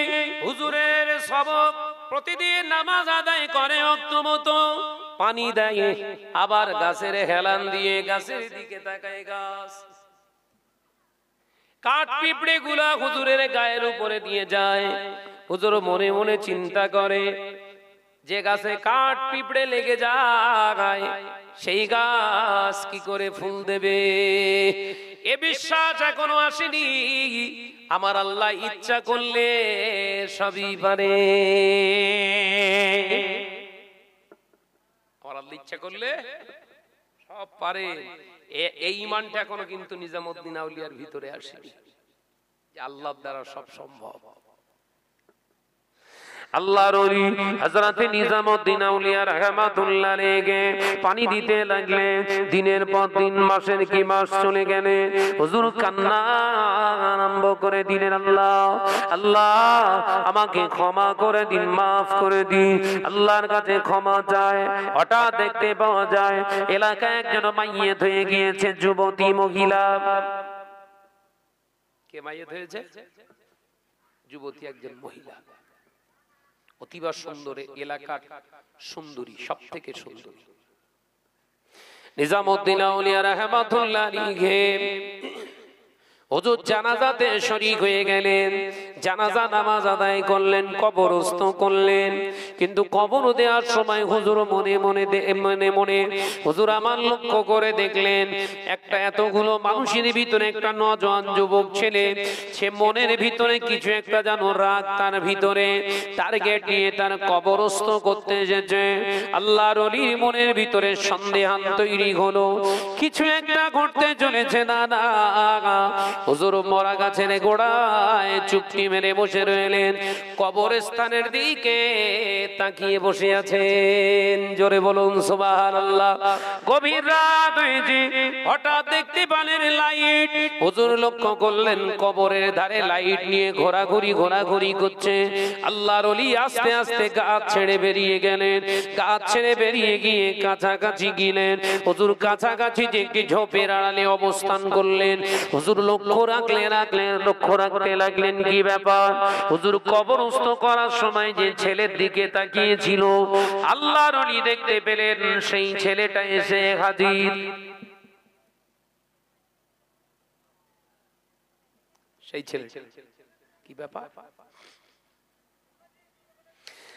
হুজুরের সবক, প্রতিদিন নামাজ আদায় করে, ওয়াক্ত মতো পানি দেয়, আবার গাছের হেলান দিয়ে গাছের দিকে তাকায়। গাছ কাঠ পিঁপড়ে গুলা হুজুরের গায়ের উপরে দিয়ে যায়। হুজুর মনে মনে চিন্তা করে, যে গাছে কাঠ পিঁপড়ে লেগে যায় সেই গাছ কি করে ফুল দেবে? এ বিশ্বাস এখনো আসেনি। আমার আল্লাহ ইচ্ছা করলে সবই পারে। আমার আল্লাহ ইচ্ছা করলে সব পারে। এই ঈমানটা এখনো কিন্তু নিজামউদ্দিন আউলিয়ার ভিতরে আসেনি, যে আল্লাহর দ্বারা সব সম্ভব। আল্লাহর ওলি হযরত নিজামউদ্দিন আউলিয়া রাহমাতুল্লাহ আলাইহি পানি দিতে লাগলেন। দিনের পর দিন, মাসের কি মাস চলে গেলে, হুজুর কান্না আরম্ভ করে দিলেন, আল্লাহ আল্লাহ আমাকে ক্ষমা করে দিন, মাফ করে দিন। আল্লাহর কাছে ক্ষমা চায়। হঠাৎ দেখতে পাওয়া যায় এলাকায় একজন মাইয়িত হয়ে গিয়েছে, যুবতী মহিলা। কে মাইয়িত হয়েছে? যুবতী একজন মহিলা, অতিবা সুন্দরী, এলাকার সুন্দরী, সব থেকে সুন্দরী। নিজামউদ্দিন আউলিয়া রাহমাতুল্লাহ আলাইহি হুজুর জানাজাতে শরীক হয়ে গেলেন, জানাজা নামাজ আদায় করলেন, কবরস্থ করলেন। কিন্তু কবর দেওয়ার সময় হুজুর মনে মনে হুজুর আমার লক্ষ্য করে দেখলেন একটা এতগুলো মানুষের ভিতরে একটা নওজোয়ান যুবক ছেলে, সে মনের ভিতরে কিছু একটা যেন রাগ তার ভিতরে টার্গেট নিয়ে তার কবরস্থ করতে এসেছে। আল্লাহর ওলির মনের ভিতরে সন্দেহান তৈরি হলো, কিছু একটা ঘটতে চলেছে। না না, হুজুর মরা গাছের গোড়ায় চুপটি মেরে বসে রইলেন, কবরস্থানের দিকে তাকিয়ে বসে আছেন। জোরে বলুন সুবহানাল্লাহ। গভীর রাত হয়েছে, হঠাৎ দেখতে পেলেন লাইট। হুজুর লক্ষ্য করলেন কবরের ধারে লাইট নিয়ে ঘোরাঘুরি করছে। আল্লাহর ওলি আস্তে আস্তে গাছ ছেড়ে বেরিয়ে গেলেন। গাছ ছেড়ে বেরিয়ে গিয়ে কাছাকাছি গেলেন। হুজুর কাছাকাছি যে একটি ঝোপের আড়ালে অবস্থান করলেন। হুজুর লক্ষ্য রাখতে লাগলেন কি ব্যাপার। হুজুর কবরস্থ করার সময় যে ছেলের দিকে তাকিয়েছিল, আল্লাহর ওলি দেখতে পেলেন সেই ছেলেটা এসে হাজির। সেই ছেলে কি ব্যাপার?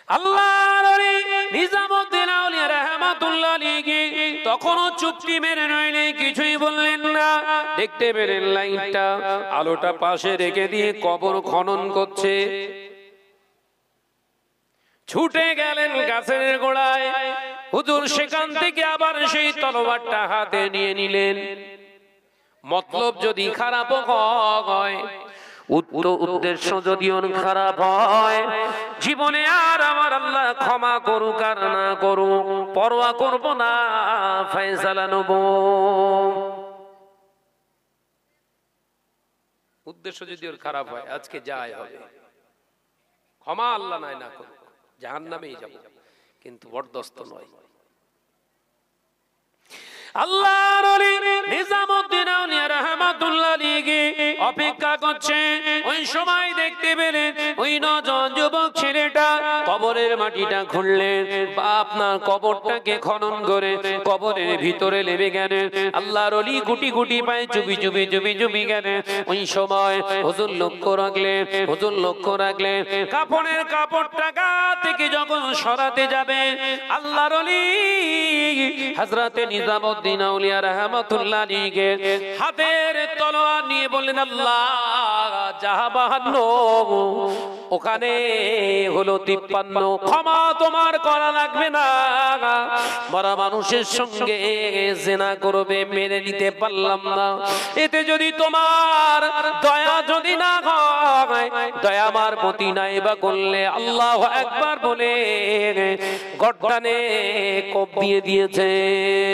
আল্লাহর ওলি নিজামউদ্দিন আউলিয়া রাহমাতুল্লাহ আলাইহি তখনও চুপটি মেরে রইলেন, কিছুই বললেন না। দেখতে পেলেন লাইটটা, আলোটা পাশে রেখে দিয়ে কবর খনন করছে। ছুটে গেলেন গাছের গোড়ায়। হুজুর সেখান থেকে আবার সেই তলোয়ারটা হাতে নিয়ে নিলেন। মতলব যদি খারাপ হয়, উদ্দেশ্য যদি খারাপ হয়, জীবনে আর আমার আল্লাহ ক্ষমা করুক আর না করুক, পরোয়া করব না, ফয়সালা নেব। উদ্দেশ্য যদি ওর খারাপ হয়, আজকে যাই হবে, ক্ষমা আল্লাহ নাই না করুক, জাহান্নামেই যাব, কিন্তু বরদস্ত নয়। আল্লাহর ওলি নিজামউদ্দিন আউলিয়া রাহমাতুল্লাহ আলাইহি অপেক্ষা করছে। ওই সময় দেখতে পেলেন ওই নওজোয়ান যুবক ছেলেটা কবরের মাটিটা খুঁড়লেন, বা আপনার কবরটাকে খনন করে কবরের ভিতরে নেমে গেলেন। আল্লাহর ওলি গুটি গুটি পায়ে চুপি গেলেন। ওই সময় হুজুর লক্ষ্য রাখলেন কাফনের কাপড়টা গা থেকে যখন সরাতে যাবে, আল্লাহর ওলি হযরতে নিজামউদ্দিন আউলিয়া রাহমাতুল্লাহ আলাইহি হাতের তলোয়ার নিয়ে বললেন, আল্লাহ যাহা 52 ওখানে হলো 53, ক্ষমা তোমার করা লাগবে না। মরা মানুষের সঙ্গে জিনা করবে, মেনে নিতে পারলাম না। এতে যদি তোমার দয়া যদি না হয়, দয়া আমার প্রতি নাই বা করলে, আল্লাহু আকবার বলে গর্দানে কবিয়ে দিয়েছে।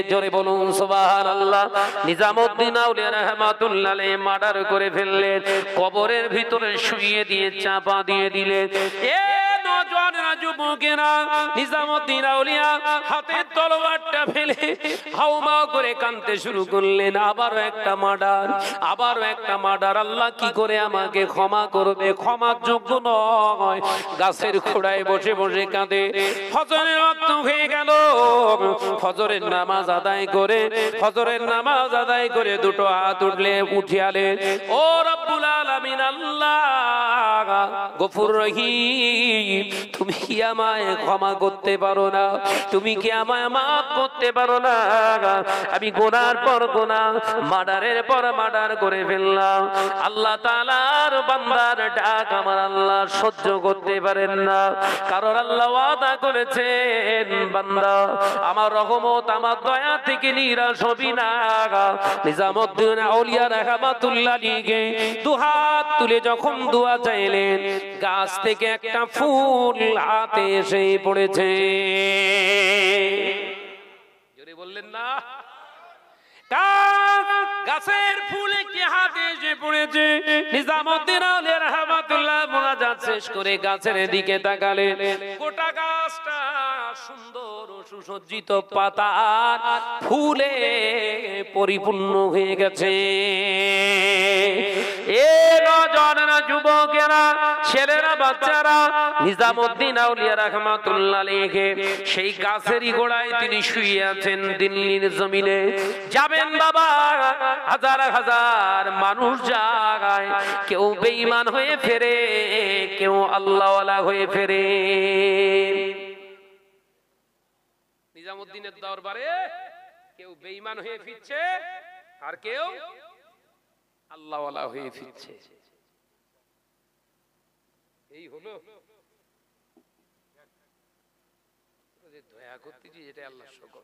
জোরে বলুন সুবহানাল্লাহ। নিজামউদ্দিন আউলিয়া রাহমাতুল্লাহ আলাইহি মার্ডার করে ফেললেন, কবরের ভিতরে শুইয়ে দিয়ে চাপা দিয়ে দিলেন। এ নওজোয়ানেরা, যুবকেরা, নিজামউদ্দিন আউলিয়া হাতে তলোয়ারটা ফেলে হাউমাউ করে কাঁদতে শুরু করলেন। আবারও একটা মার্ডার, আল্লাহ কি করে আমাকে ক্ষমা করবে, ক্ষমার যোগ্য নয়। গাছের খোড়ায় বসে বসে কাঁদে। ফজরের ওয়াক্ত হয়ে গেল। ফজরের নামাজ আদায় করে দুটো হাত উঠিয়ালেন। ও রব্বুল আলামিন, আল্লাহ গফুর রহিম, তুমি কি আমায় ক্ষমা করতে পারো না? তুমি কি আমায় মাফ করতে পারো না? আমি গুনার পর গুনাহ, মার্ডারের পর মার্ডার করে ফেললাম। আল্লাহ তাআলার বান্দার ডাক আমার আল্লাহ সহ্য করতে পারেন না, কারণ আল্লাহ ওয়াদা করেছেন বান্দা আমার রহমত, আমার দয়া থেকে নিরাশ হবি না। নিজামউদ্দিন আউলিয়া রাহমাতুল্লাহ আলাইহি দুহাত তুলে যখন দোয়া চাইলেন, গাছ থেকে একটা ফুল হাতে এসে পড়েছে। জোরে বললেন না? গাছের ফুল একটি হাতে এসে পড়েছে। নিজামউদ্দিন আউলিয়া রাহমাতুল্লাহ মুনাজাত শেষ করে গাছের দিকে তাকালেন। গোটা গাছটা সুন্দর ও সুসজ্জিত পাতা আর ফুলে পরিপূর্ণ হয়ে গেছে। এ নওজোয়ানেরা, যুবকেরা, ছেলেরা বাচ্চারা নিজামউদ্দিন আউলিয়া রাহমাতুল্লাহ আলাইহি সেই গাছেরই গোড়ায় তিনি শুয়ে আছেন দিল্লির জমিনে। যাবেন বাবা, হাজার হাজার মানুষ যায়, কেউ বেঈমান হয়ে ফেরে, কেউ আল্লাহওয়ালা হয়ে ফেরে। নিজামউদ্দিনের দরবারে কেউ বেঈমান হয়ে ফিরছে আর কেউ আল্লাহওয়ালা হয়ে ফিরছে। এই হলো দয়া করতেছি, যেটা আল্লাহ শকর।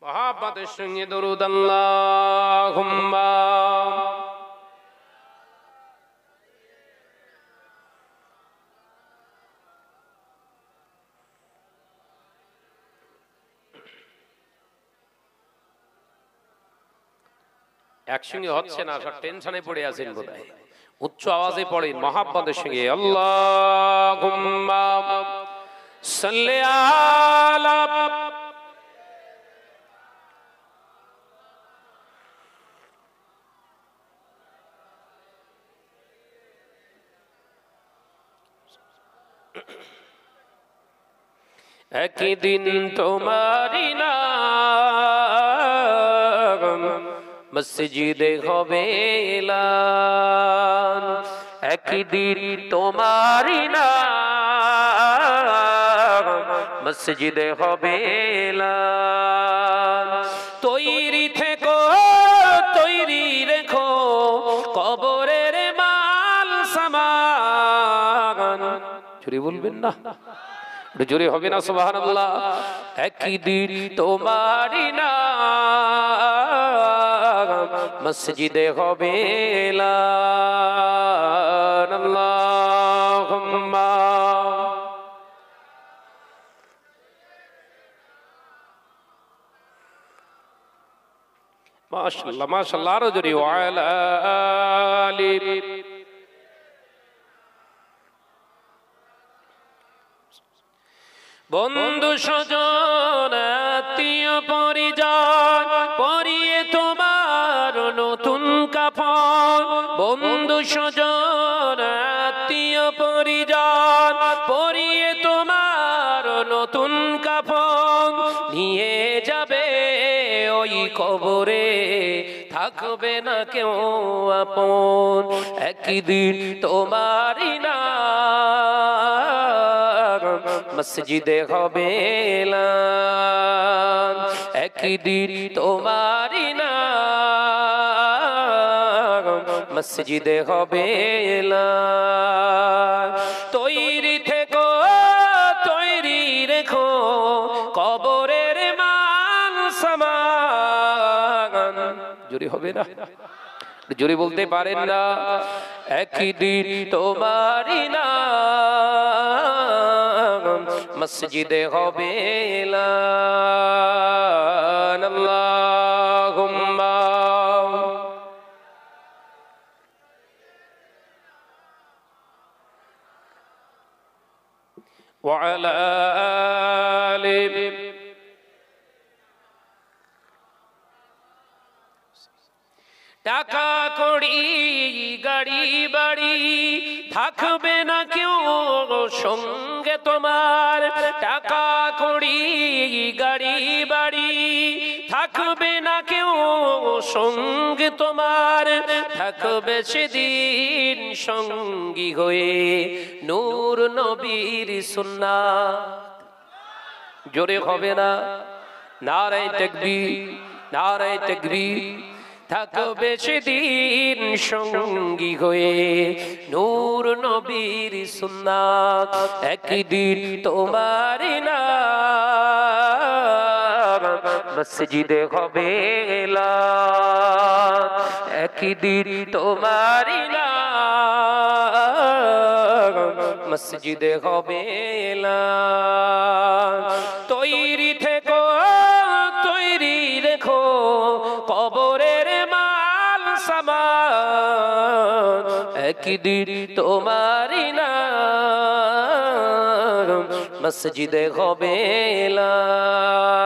মহাব্বতের সঙ্গে দরুদ আল্লাহুম্মা একসঙ্গে হচ্ছে না, সব টেনশনে পড়ে আছেন বোধহয়। উচ্চ আওয়াজে পড়েন মহাব্বতের সঙ্গে আল্লাহুম্মা সাল্লি আলা একদিন তোমারি নাম মসজিদে হবে এলান, একদিন তোমারি নাম মসজিদে হবে এলান। তৈরি থেকো, তৈরি রেখো কবরের মাল সামান। চুরি বলবেন না, জোরে হবে না সুবহানাল্লাহ। একদিন তোমারি নাম মসজিদে হবে এলান। আল্লাহুম্মা মাশাআল্লাহ মাশাআল্লাহ, আরো জোরে ওয়া আলা আলি। বন্ধু স্বজন আত্মীয় পরিজন পরিয়ে তোমার নতুন কাফন, বন্ধু স্বজন আত্মীয় পরিজন পরিয়ে তোমার নতুন কাফন, নিয়ে যাবে ওই কবরে থাকবে না কেউ আপন। একদিন তোমারি নাম মসজিদে হবে এলান, একদিন তোমারি নাম মসজিদে হবে এলান। তৈরি থেকো, তৈরি রেখো কবরের মান সামান। জোরে হবে না, জোরে বলতে পারেন না। একদিন তোমারি নাম মসজিদে হবে এলান। আল্লাহুম্মা ওয়া আলা আলি। টাকা কড়ি গাড়ি বাড়ি থাকবে না কেউ সঙ্গে তোমার, টাকা কড়ি গাড়ি বাড়ি থাকবে না কেউ সঙ্গে তোমার, থাকবে সেদিন সঙ্গী হয়ে নূর নবীর সুন্নাত। জোরে হবে না, নারায়ে তাকবীর নারায়ে তাকবীর। থাকবে সেদিন সঙ্গী হয়ে নূর নবীর সুন্নাত, একদিন তোমারি নাম মসজিদে হবে এলান, একদিন তোমারি নাম মসজিদে হবে এলান। তৈরি থেকো, তৈরি রেখো কবরের মাল সামান, একদিন তোমারি নাম মসজিদে হবে এলান।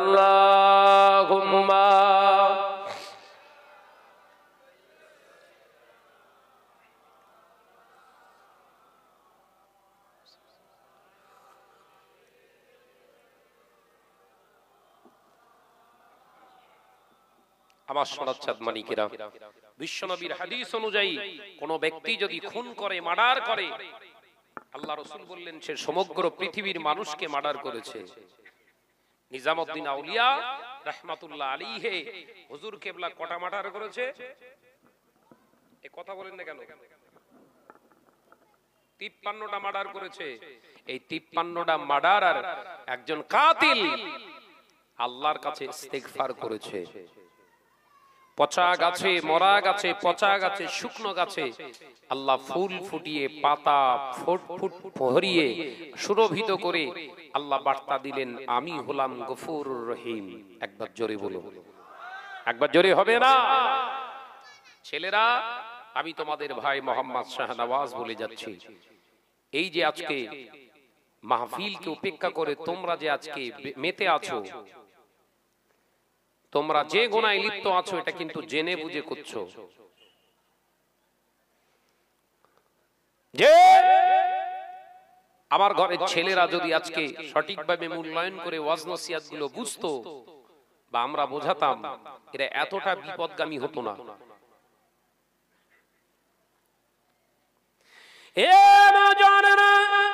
আল্লাহুম্মা আমার সরাচ্ছাদ মানিকেরা, বিশ্বনবীর হাদিস অনুযায়ী কোন ব্যক্তি যদি খুন করে, মার্ডার করে, আল্লাহ রাসূল বললেন সে সমগ্র পৃথিবীর মানুষকে মার্ডার করেছে। নিজামউদ্দিন আউলিয়া রাহমাতুল্লাহ আলাইহি হুজুর কেবলা কটা মার্ডার করেছে? এই কথা বলেন না কেন? 53টা মার্ডার করেছে। এই 53টা মার্ডার আর একজন কাতিল আল্লাহর কাছে ইস্তেগফার করেছে। পচা গাছে, মরা গাছে, পচা গাছে, শুকনো গাছে আল্লাহ ফুল ফুটিয়ে, পাতা ফুট ফুট ভরিয়ে, সুরভিত করে আল্লাহ বার্তা দিলেন, আমি হলাম গফুরুর রহিম। একবার জোরে বলো, একবার জোরে হবে না? ছেলেরা, আমি তোমাদের ভাই মোহাম্মদ শাহনওয়াজ বলে যাচ্ছি, এই যে আজকে মাহফিলকে উপেক্ষা করে তোমরা যে আজকে মেতে আছো, তোমরা যে গুনাহে লিপ্ত আছো, এটা কিন্তু জেনে বুঝে করছো। যে আমার ঘরের ছেলেরা যদি আজকে সঠিকভাবে মূল্যায়ন করে ওয়াজ নসিহত গুলো বুঝতো বা আমরা বোঝাতাম, এরা এতটা বিপদগামী হতো না।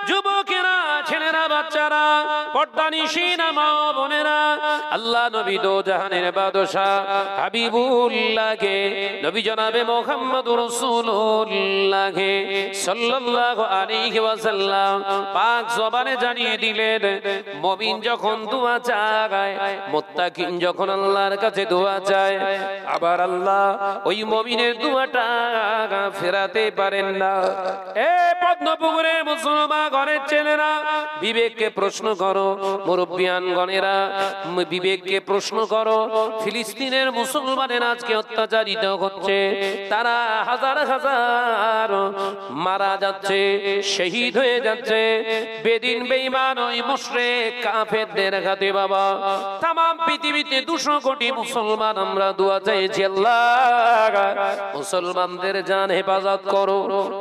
যুবকেরা, ছেলেরা, বাচ্চারা, পর্দানিশীনা মা বোনেরা, আল্লাহ নবী দো জাহানের বাদশা হাবিবুল্লাহকে, নবী জনাবে মুহাম্মদুর রাসূলুল্লাহকে সাল্লাল্লাহু আলাইহি ওয়াসাল্লাম পাক জবানে জানিয়ে দিলেন, মুমিন যখন দোয়া চায়, মুত্তাকিন যখন আল্লাহর কাছে দোয়া চায়, আবার আল্লাহ ওই মুমিনের দোয়াটা ফেরাতে পারেন না। পদ্মপুকুরে মুসলমান ঘরের ছেলেরা, বিবেককে প্রশ্ন করো। মুরব্বিয়ান গণেরা, বিবেককে প্রশ্ন করো। ফিলিস্তিনের মুসলমানের আজকে অত্যাচারিত হচ্ছে, তারা হাজার হাজার মারা যাচ্ছে, শহীদ হয়ে যাচ্ছে বেদিন বেঈমান ওই মুশরিক কাফেরদের হাতে। বাবা, তামাম পৃথিবীতে 200 কোটি মুসলমান আমরা দোয়া চাইছি, আল্লাহ মুসলমানদের জান হেফাজত করো,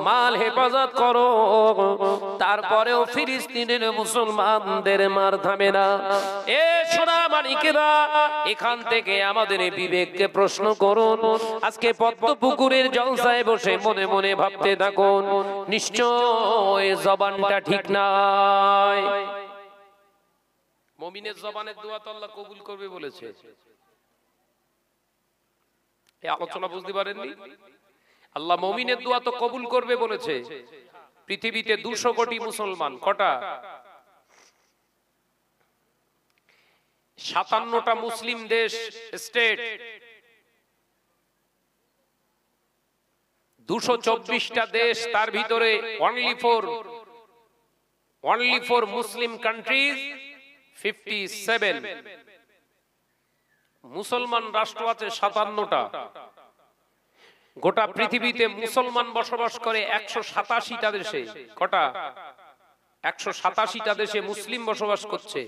মাল হেফাজত করো। তারপরেও ফিলিস্তিনের মুসলমানদের মার থামে না। এ সোনা মানিকেরা, এখান থেকে আমাদের বিবেককে প্রশ্ন করুন। আজকে পদ্মপুকুরের জলসায় বসে মনে মনে ভাবতে থাকুন, নিশ্চয় জবানটা ঠিক নাই। মুমিনের জবানের দোয়া তো আল্লাহ কবুল করবে বলেছে। এই আলোচনা বুঝতে পারেননি? আল্লাহ মুমিনের দোয়া তো কবুল করবে বলেছে। পৃথিবীতে 200 কোটি মুসলমান, কটা? 57টা মুসলিম দেশ, স্টেট, 224টা দেশ, তার ভিতরে only for মুসলিম কান্ট্রিজ 57। মুসলমান রাষ্ট্র আছে 57টা। গোটা পৃথিবীতে মুসলমান বসবাস করে 187টা দেশে। কটা? 187টা দেশে মুসলিম বসবাস করছে।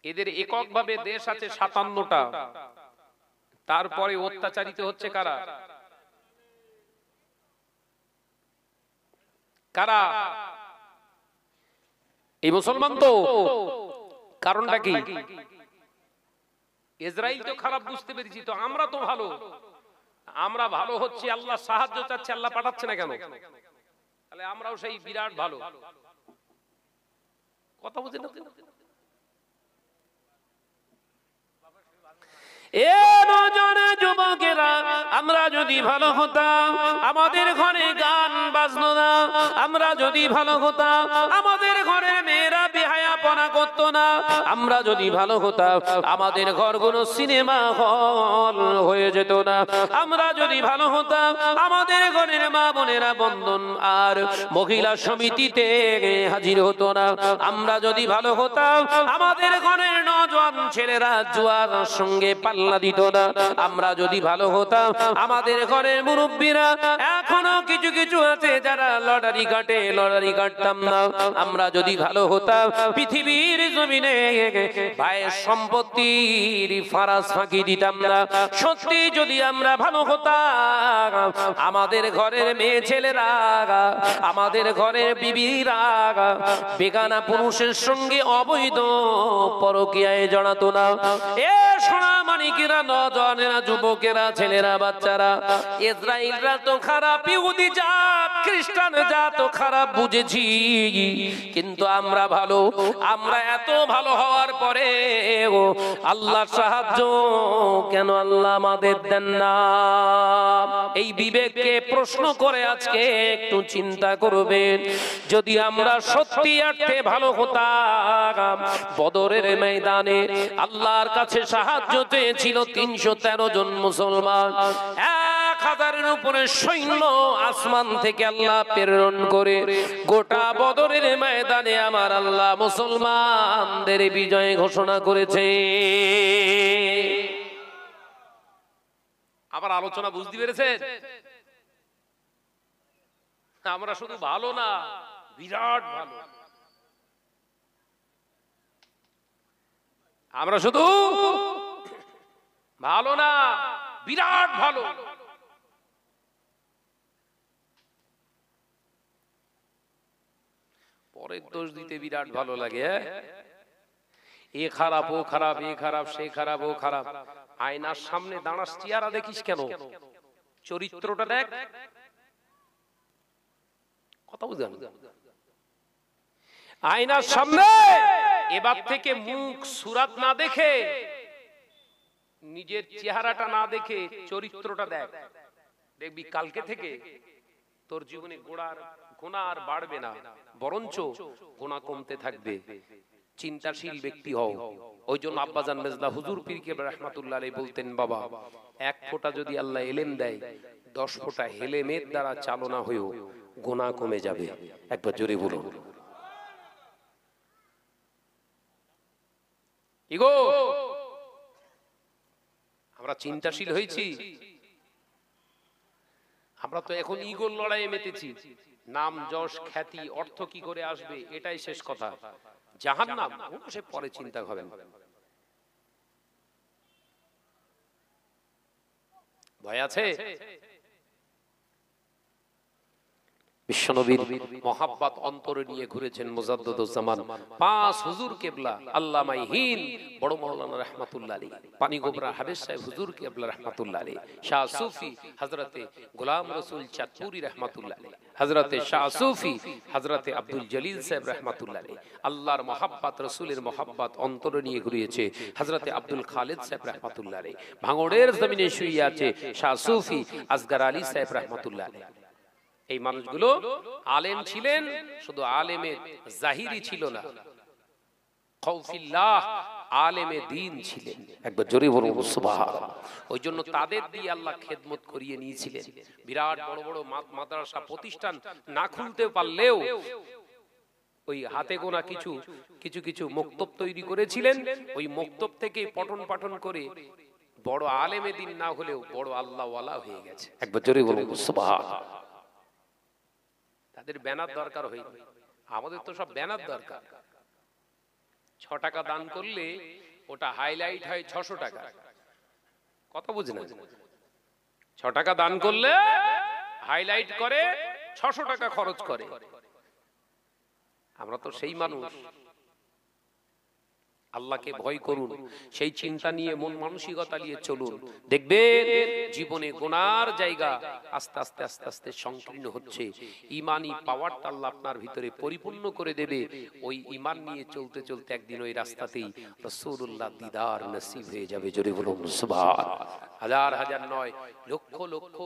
এদের এককভাবে দেশ আছে 57টা। তারপরে অত্যাচারিত হচ্ছে কারা? কারা? এই মুসলমান তো। কারণটা কি? ইসরায়েল তো খারাপ বুঝতে পেরেছি, তো আমরা তো ভালো। আমরা ভালো হচ্ছে, আল্লাহ সাহায্য চাচ্ছে, আল্লাহ পাঠাচ্ছে না কেন? তাহলে আমরাও সেই বিরাট ভালো। কথা বুঝে না? যুবকেরা, আমরা যদি ভালো হতাম, আমাদের ঘরে গান বাজনো না। আমরা যদি ভালো হতাম, আমাদের ঘরে মেয়েরা বেহায়াপনা করতো না। আমরা যদি ভালো হতাম, আমাদের ঘরগুলো সিনেমা হল হয়ে যেত না। আমরা যদি ভালো হতাম, আমাদের ঘরের মা বোনেরা বন্ধন আর মহিলা সমিতিতে হাজির হতো না। আমরা যদি ভালো হতাম, আমাদের ঘরের নওজোয়ান ছেলেরা জুয়ার সঙ্গে পাল্লা দিত না। আমরা যদি ভালো হতাম, আমাদের ঘরের মুরব্বীরা, এখনো কিছু কিছু আছে যারা লটারি কাটে, লটারি কাটতাম না। আমরা যদি ভালো হতাম, পৃথিবীর জমিনে ভাইয়ের সম্পত্তির ফারাজ ফাঁকি দিতাম না। সত্যি যদি আমরা ভালো হতাম, আমাদের ঘরের মেয়ে ছেলেরা, আমাদের ঘরের বিবিরা বেগানা পুরুষের সঙ্গে অবৈধ পরকীয়ায় জড়াতো না। এ সোনা মানিকেরা, নওজওয়ানেরা, যুবকেরা, ছেলেরা, বাচ্চারা, ইসরাইলরা তো খারাপ, ইহুদি জাত, খ্রিস্টান জাত তো খারাপ বুঝেছি, কিন্তু আমরা ভালো। আমরা এত ভালো হওয়ার পরে আল্লাহর সাহায্য কেন আল্লাহ আমাদের দেন না? এই বিবেককে প্রশ্ন করে আজকে একটু চিন্তা করবেন। যদি আমরা সত্যি অর্থে ভালো হতাম, বদরের ময়দানে আল্লাহর কাছে সাহায্য চেয়েছিল 313 জন মুসলমান, 1000-এর উপরে সৈন্য আসমান থেকে আল্লাহ প্রেরণ করে গোটা বদরের ময়দানে আমার আল্লাহ মুসলমানদের বিজয় ঘোষণা করেছে। আবার আলোচনা বুঝতে পেরেছেন? আমরা শুধু ভালো না, বিরাট ভালো। আমরা শুধু ভালো না, বিরাট ভালো। পরের দোষ দিতে বিরাট ভালো লাগে। এ খারাপ, ও খারাপ, এ খারাপ, সে খারাপ, ও খারাপ। আয়নার সামনে দাঁড়াস, চেহারা দেখিস কেন? চরিত্রটা দেখ। কথা বুঝলেন? আয়নার সামনে এবার থেকে মুখ সুরাত না দেখে, নিজের চেহারাটা না দেখে চরিত্রটা দেখ, দেখবি কালকে থেকে তোর জীবনে গুনাহ আর বাড়বে না, বরঞ্চ গুনাহ কমতে থাকবে। চিন্তাশীল ব্যক্তি হও। ওই জন্য আব্বাজান মেজলা হুজুর পীর কেবলা রাহমাতুল্লাহ আলাইহি বলতেন, বাবা, এক ফোঁটা যদি আল্লাহ এলেম দেয়, 10 ফোঁটা হেলেমের দ্বারা চালনা হয়েও গুনাহ কমে যাবে। একবার জোরে বলুন। ইগো, আমরা চিন্তাশীল হয়েছি? আমরা তো এখন ইগোর লড়াইয়ে মেতেছি। নাম, যশ, খ্যাতি, অর্থ কি করে আসবে এটাই শেষ কথা। জাহান্নাম সে পরে চিন্তা করেন। ভয় আছে? বিশ্বনবীর মহাব্বত অন্তরে নিয়ে ঘুরেছেন মুজাদ্দিদুজ্জামান 5 হুজুর কেবলা, আল্লামা হিন বড় মাওলানা রাহমাতুল্লাহ আলাইহি, পানিগোবরা হাবেশ সাহেব হুজুর কেবলা রাহমাতুল্লাহ আলাইহি, শাহ সুফি হযরতে গোলাম রাসূল চাঁদপুরি রাহমাতুল্লাহ আলাইহি, হযরতে শাহ সুফি হযরতে আব্দুল জলিল সাহেব রাহমাতুল্লাহ আলাইহি। আল্লাহর মহাব্বত, রাসূলের মহাব্বত অন্তরে নিয়ে ঘুরিয়েছে হযরতে আব্দুল খালিদ সাহেব রাহমাতুল্লাহ আলাইহি। ভাঙড়ের জমিনে শুয়ে আছে শাহ সুফি আসগর আলী সাহেব রাহমাতুল্লাহ আলাইহি। এই মানুষগুলো আলেম ছিলেন, শুধু আলেমে জাহিরি ছিল না, খাউফিল্লাহ আলেমে দ্বীন ছিলেন। একবার জোরে বলুন সুবহানাল্লাহ। ওই জন্য তাদের দিয়ে আল্লাহ খেদমত করিয়ে নিয়েছিলেন। বিরাট বড় বড় মাদ্রাসা প্রতিষ্ঠান না খুলতে পারলেও ওই হাতে গোনা কিছু কিছু কিছু মক্তব তৈরি করেছিলেন। ওই মক্তব থেকে পঠন পাঠন করে বড় আলেমে দ্বীন না হলেও বড় আল্লাহ ওয়ালা হয়ে গেছে। একবার জোরে বলুন সুবহানাল্লাহ। তাদের ব্যানার দরকার হয়নি, আমাদের তো সব ব্যানার দরকার। 6 টাকা দান করলে ওটা হাইলাইট হয় 600 টাকা। কথা বুঝেন? 6 টাকা দান করলে হাইলাইট করে 600 টাকা খরচ করে। আমরা তো সেই মানুষ। আল্লাহকে ভয় করুন, সেই চিন্তা নিয়ে মন মানসিকতা নিয়ে চলুন। দেখবেন জীবনে গুনার জায়গা আস্তে আস্তে আস্তে আস্তে সংকীর্ণ হচ্ছে। ঈমানি পাওয়ারটা আল্লাহ আপনার ভিতরে পরিপূর্ণ করে দেবে। ওই ঈমান নিয়ে চলতে চলতে একদিন ওই রাস্তাতেই রাসূলুল্লাহ দিদার নসিব হয়ে যাবে। জোরে বলুন সুবহানাল্লাহ। হাজার হাজার নয়, লক্ষ লক্ষ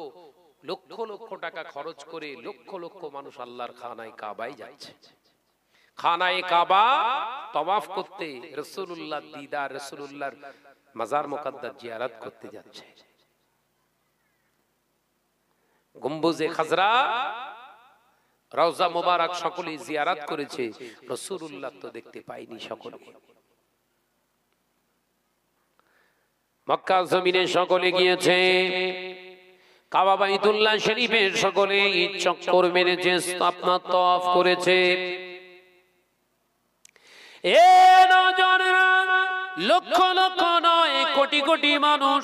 লক্ষ লক্ষ টাকা খরচ করে লক্ষ লক্ষ মানুষ আল্লাহর খানায় কাবায় যাচ্ছে। খানায়ে কাবা তওয়াফ করতে, রাসূলুল্লাহ দিদার, রাসূলুল্লাহর মাজার মুকদ্দাস জিয়ারত করতে যাচ্ছে। গম্বুজে খাজরা, রওজা মুবারক সকলে জিয়ারত করেছে, রাসূলুল্লাহ তো দেখতে পায়নি সকলে। মক্কা জমিনে সকলে গিয়েছে, কাবা বাইতুল্লাহ শরীফের সকলে চক্কর মেরেছে, আপনার তওয়াফ করেছে। এ নজরেরা, লক্ষ লক্ষ নয়, কোটি কোটি মানুষ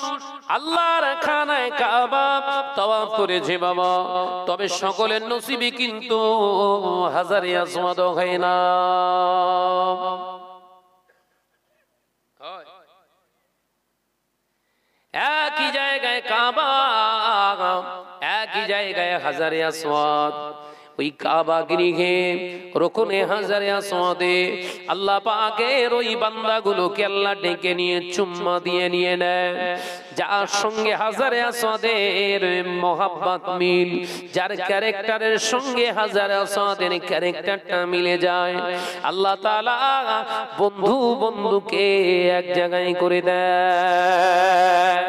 আল্লাহর খানায় কাবা তওয়াফ করেছে বাবা। তবে সকলের নসিবে কিন্তু হাজারে আসওয়াদ হয় না। কাবা, একই জায়গায় হাজারে আসওয়াদ। ওই কাবা গৃহে রুকনে হাজারে আসওয়াদে আল্লাহ পাকের ওই বান্দাগুলোকে আল্লাহ ডেকে নিয়ে চুম্মা দিয়ে নিয়ে নেয়। যার সঙ্গে হাজারে আসওয়াদের মোহাব্বত মিল, যার ক্যারেক্টারের সঙ্গে হাজারে আসওয়াদের ক্যারেক্টারটা মিলে যায়, আল্লাহ তাআলা বন্ধু বন্ধুকে এক জায়গায় করে দেয়।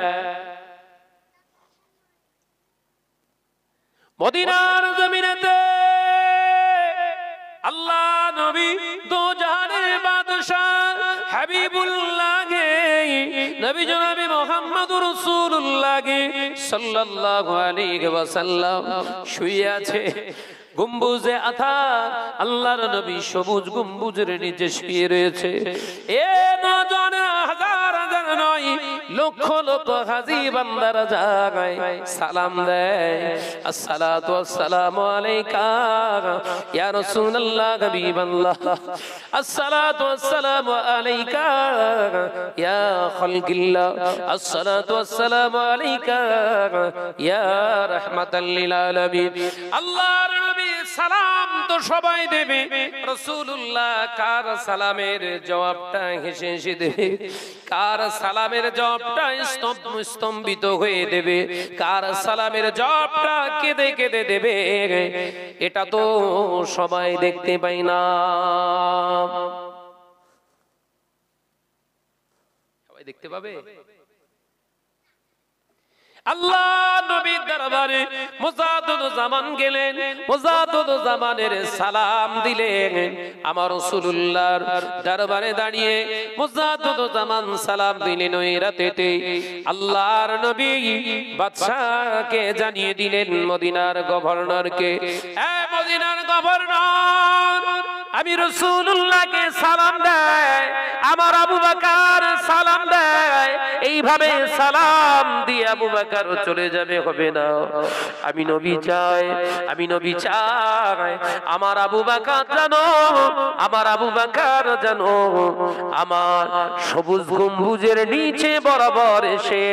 মদিনার জমিনেতে আল্লাহ নবী দো জাহানের বাদশাহ হাবিবুল্লাহ নবী জনাবে মুহাম্মদুর রাসূলুল্লাহ সাল্লাল্লাহু আলাইহি ওয়াসাল্লাম শুয়ে আছে গম্বুজে আথার। আল্লাহর নবী সবুজ গম্বুজের নিচে শুয়ে রয়েছে। এ নজন হাজার হাজার নয়, লক্ষ লক্ষ হাজী বান্দারা জাগায় সালাম দেয়, আসসালাতু ওয়াসসালামু আলাইকা ইয়া রাসূলুল্লাহ হাবিবাল্লাহ, আসসালাতু ওয়াসসালামু আলাইকা ইয়া খালকিল্লাহ, আসসালাতু ওয়াসসালামু আলাইকা ইয়া রাহমাতাল লিল আলামিন। আল্লাহর নবী সালাম তো সবাই দেবে, রাসূলুল্লাহ কার সালামের জবাবটা হেসে হেসে দেবে, কার সালামের জবাবটা স্তম্ভিত হয়ে দেবে, কার সালামের জবাবটা কেঁদে কেঁদে দেবে, এটা তো সবাই দেখতে পাই না। সবাই দেখতে পাবে? আল্লাহ নবীর দরবারে মুজাদ্দিদ জামান গেলেন, মুজাদ্দিদ জামানের সালাম দিলেন। আমার রাসূলুল্লাহর দরবারে দাঁড়িয়ে মুজাদ্দিদ জামান সালাম দিলেন। ওই রাতেতে আল্লাহর নবী বাদশাকে জানিয়ে দিলেন, মদিনার গভর্নরকে, এ মদিনার গভর্নর, আমি রাসূলুল্লাহকে সালাম দেয়, আমার আবু বকর সালাম দেয়, এইভাবে সালাম দিয়ে আবু বকর চলে যাবে হবে না। আমি নবী চাই, আমি নবী চাই আমার আবু বকর জানো, আমার আবু বকর জানো আমার সবুজ গম্বুজের নিচে বরাবর এসে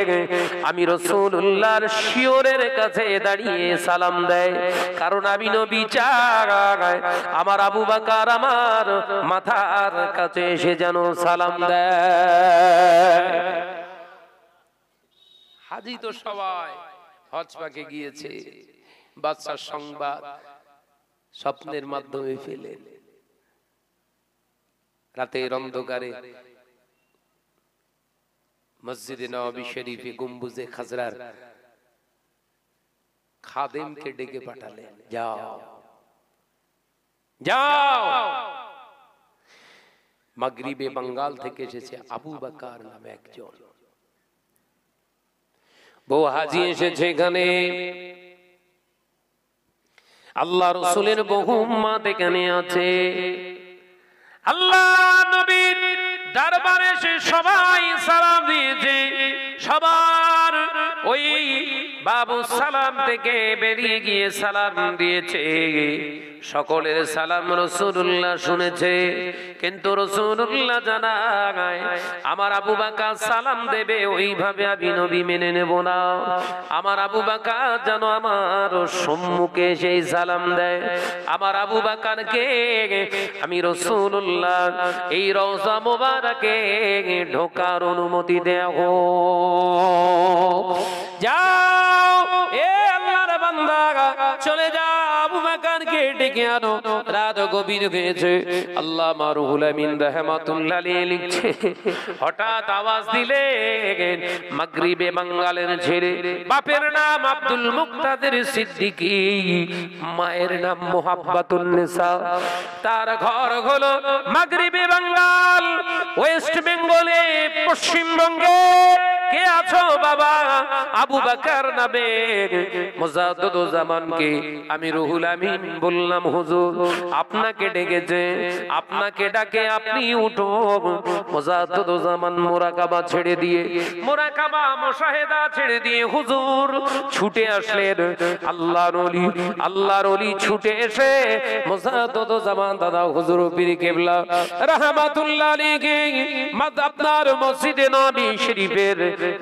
আমি রাসূলুল্লাহর শিয়রের কাছে দাঁড়িয়ে সালাম দেয়। কারণ আমি নবী চাই আমার আবু বকর আমার মাথার কাছে এসে যেন সালাম দেয়। হাজি তো সবাই হজ পাকে গিয়েছে, বাদশার সংবাদ স্বপ্নের মাধ্যমে পেলেন। রাতের অন্ধকারে মসজিদে নববী শরীফে গম্বুজে খাজরার খাদেমকে ডেকে পাঠালেন, যাও যাও, মাগরিবে বাঙ্গাল থেকে এসেছে আবু বকর নামে একজন, বউ হাজি এসেছে এখানে, আল্লাহ রাসূলের বহু উম্মত এখানে আছে। আল্লাহ নবীর দরবারে এসে সবাই সালাম দিয়েছে, সবার ওই বাবু সালাম থেকে বেরিয়ে গিয়ে সালাম দিয়েছে, সকলের সালাম রাসূলুল্লাহ শুনেছে। কিন্তু রাসূলুল্লাহ জানায় আমার আবু বকর সালাম দেবে, ওইভাবে আমি নবী মেনে নেব না। আমার আবু বকর যেন আমার সম্মুখে সেই সালাম দেয়, আমার আবু বকরকে আমি রাসূলুল্লাহ এই রওজা মুবারকে ঢোকার অনুমতি দেও। যাও এ আল্লাহর বান্দা, চলে যাও, আবু বকরকে ডেকে আনো। রাত গভীর হয়েছে, আল্লামা রুহুল আমিন রাহমাতুল্লাহ আলাইহি লিখছে, হঠাৎ আওয়াজ দিলে মাগরিবে বাঙ্গালের ছেলে, বাপের নাম আব্দুল মুক্তাদির সিদ্দিকী, মায়ের নাম মুহাব্বাতুন নিসা, তার ঘর হলো মাগরিবে বাঙ্গাল, ওয়েস্ট বেঙ্গলে, পশ্চিমবঙ্গে। কে আছো বাবা? আবু বকর নামে মুজাদ্দিদ জামানকে আমি রুহুল আমিন বললাম, হুজুর আপনাকে ডেকেছে, আপনাকে ডাকে, আপনি উঠো। মুজাদ্দিদ জামান মুরাকাবা ছেড়ে দিয়ে, মুরাকাবা মুশাহেদা ছেড়ে দিয়ে হুজুর ছুটে আসলেন। আল্লাহর ওলি, আল্লাহর ওলি ছুটে এসে মুজাদ্দিদ জামান দাদা হুজুর পীর কেবলা রাহমাতুল্লাহ আলাইহি আপনার মসজিদে নববী শরীফের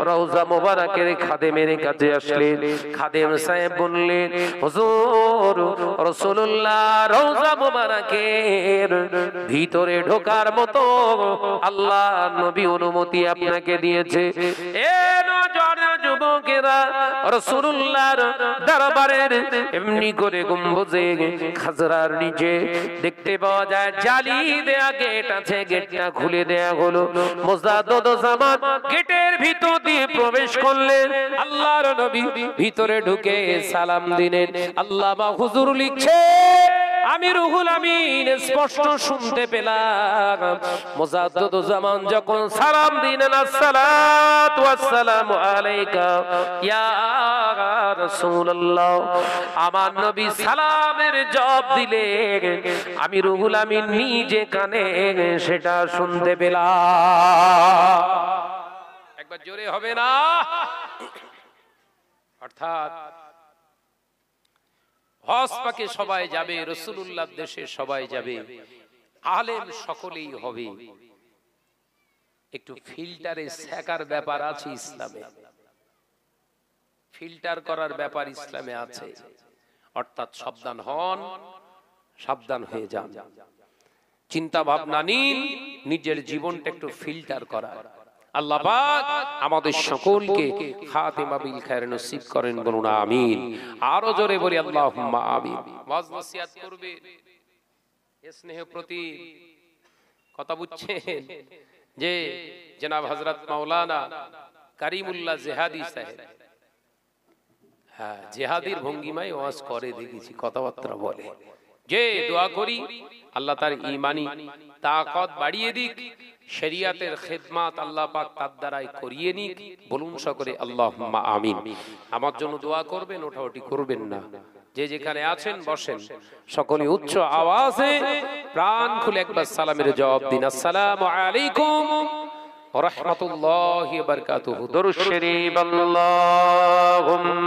রওজা মোবারকের খাদেমের কাছে আসলেন। খাদেম সাহেব বললেন, হুজুর রাসূলুল্লাহ রওজা মোবারকের ভিতরে ঢোকার মতো আল্লাহ নবী অনুমতি আপনাকে দিয়েছে। এ নজওয়ান যুবকেরা, রাসূলুল্লাহর দরবারের এমনি করে গম্বুজে খাজরার নিচে দেখতে পাওয়া যায় জালি দেয়া গেট আছে, গেটটা খুলে দেয়া হলো। মুজাদ্দিদ জামান গেটের ভিতর দিয়ে প্রবেশ করলেন। আল্লাহর নবী ভিতরে ঢুকে সালাম দিলেন। আল্লামা হুজুর লিখছে, আমি রুহুল আমিন স্পষ্ট শুনতে পেলাম মুজাদ্দিদ জামান যখন সালাম দিলেন, আসসালাতু ওয়াসসালামু আলাইকা ইয়া রাসূলুল্লাহ, আমার নবী সালামের জবাব দিলেন, আমি রুহুল আমিন নিজে কানে সেটা শুনতে পেলাম। একবার জোরে হবে না? অর্থাৎ হজ পাকে সবাই যাবে, রাসূলুল্লাহর দেশে সবাই যাবে, আলেম সকলেই হবে, একটু ফিল্টারে ছেকার ব্যাপার আছে ইসলামে, ফিল্টার করার ব্যাপার ইসলামে আছে। অর্থাৎ সাবধান হন, সাবধান হয়ে যান, চিন্তা ভাবনা নিন, নিজের জীবনটা একটু ফিল্টার করা। আল্লাহ পাক আমাদের সকলকে খাতিমা বিল খায়র নসিব করেন, বলুন আমিন। আরো জোরে বলি আল্লাহুম্মা আমিন। ওয়াজ নসিহত করবে স্নেহ প্রতি কথা বুঝছেন যে জনাব হযরত মাওলানা কারিমুল্লাহ জিহাদি সাহেব, হ্যাঁ, জিহাদির ভঙ্গিমায় ওয়াজ করে দেখেছি, কথাবার্তা বলে যে দোয়া করি আল্লাহ তার ঈমানি তাকত বাড়িয়ে দিক, শরীয়তের খিদমত আল্লাহ পাক তার দ্বারাই করিয়ে নিক। বলুন সকলে আল্লাহুম্মা আমিন। আমার জন্য দোয়া করবেন, ওঠাওঠি করবেন না, যে যেখানে আছেন বসেন, সকলে উচ্চ আওয়াজে প্রাণ খুলে একবার সালামের জবাব দিন, আসসালামু আলাইকুম ওয়া রাহমাতুল্লাহি ওয়া বারাকাতুহু। দরুদ শরীফ। আল্লাহুম্মা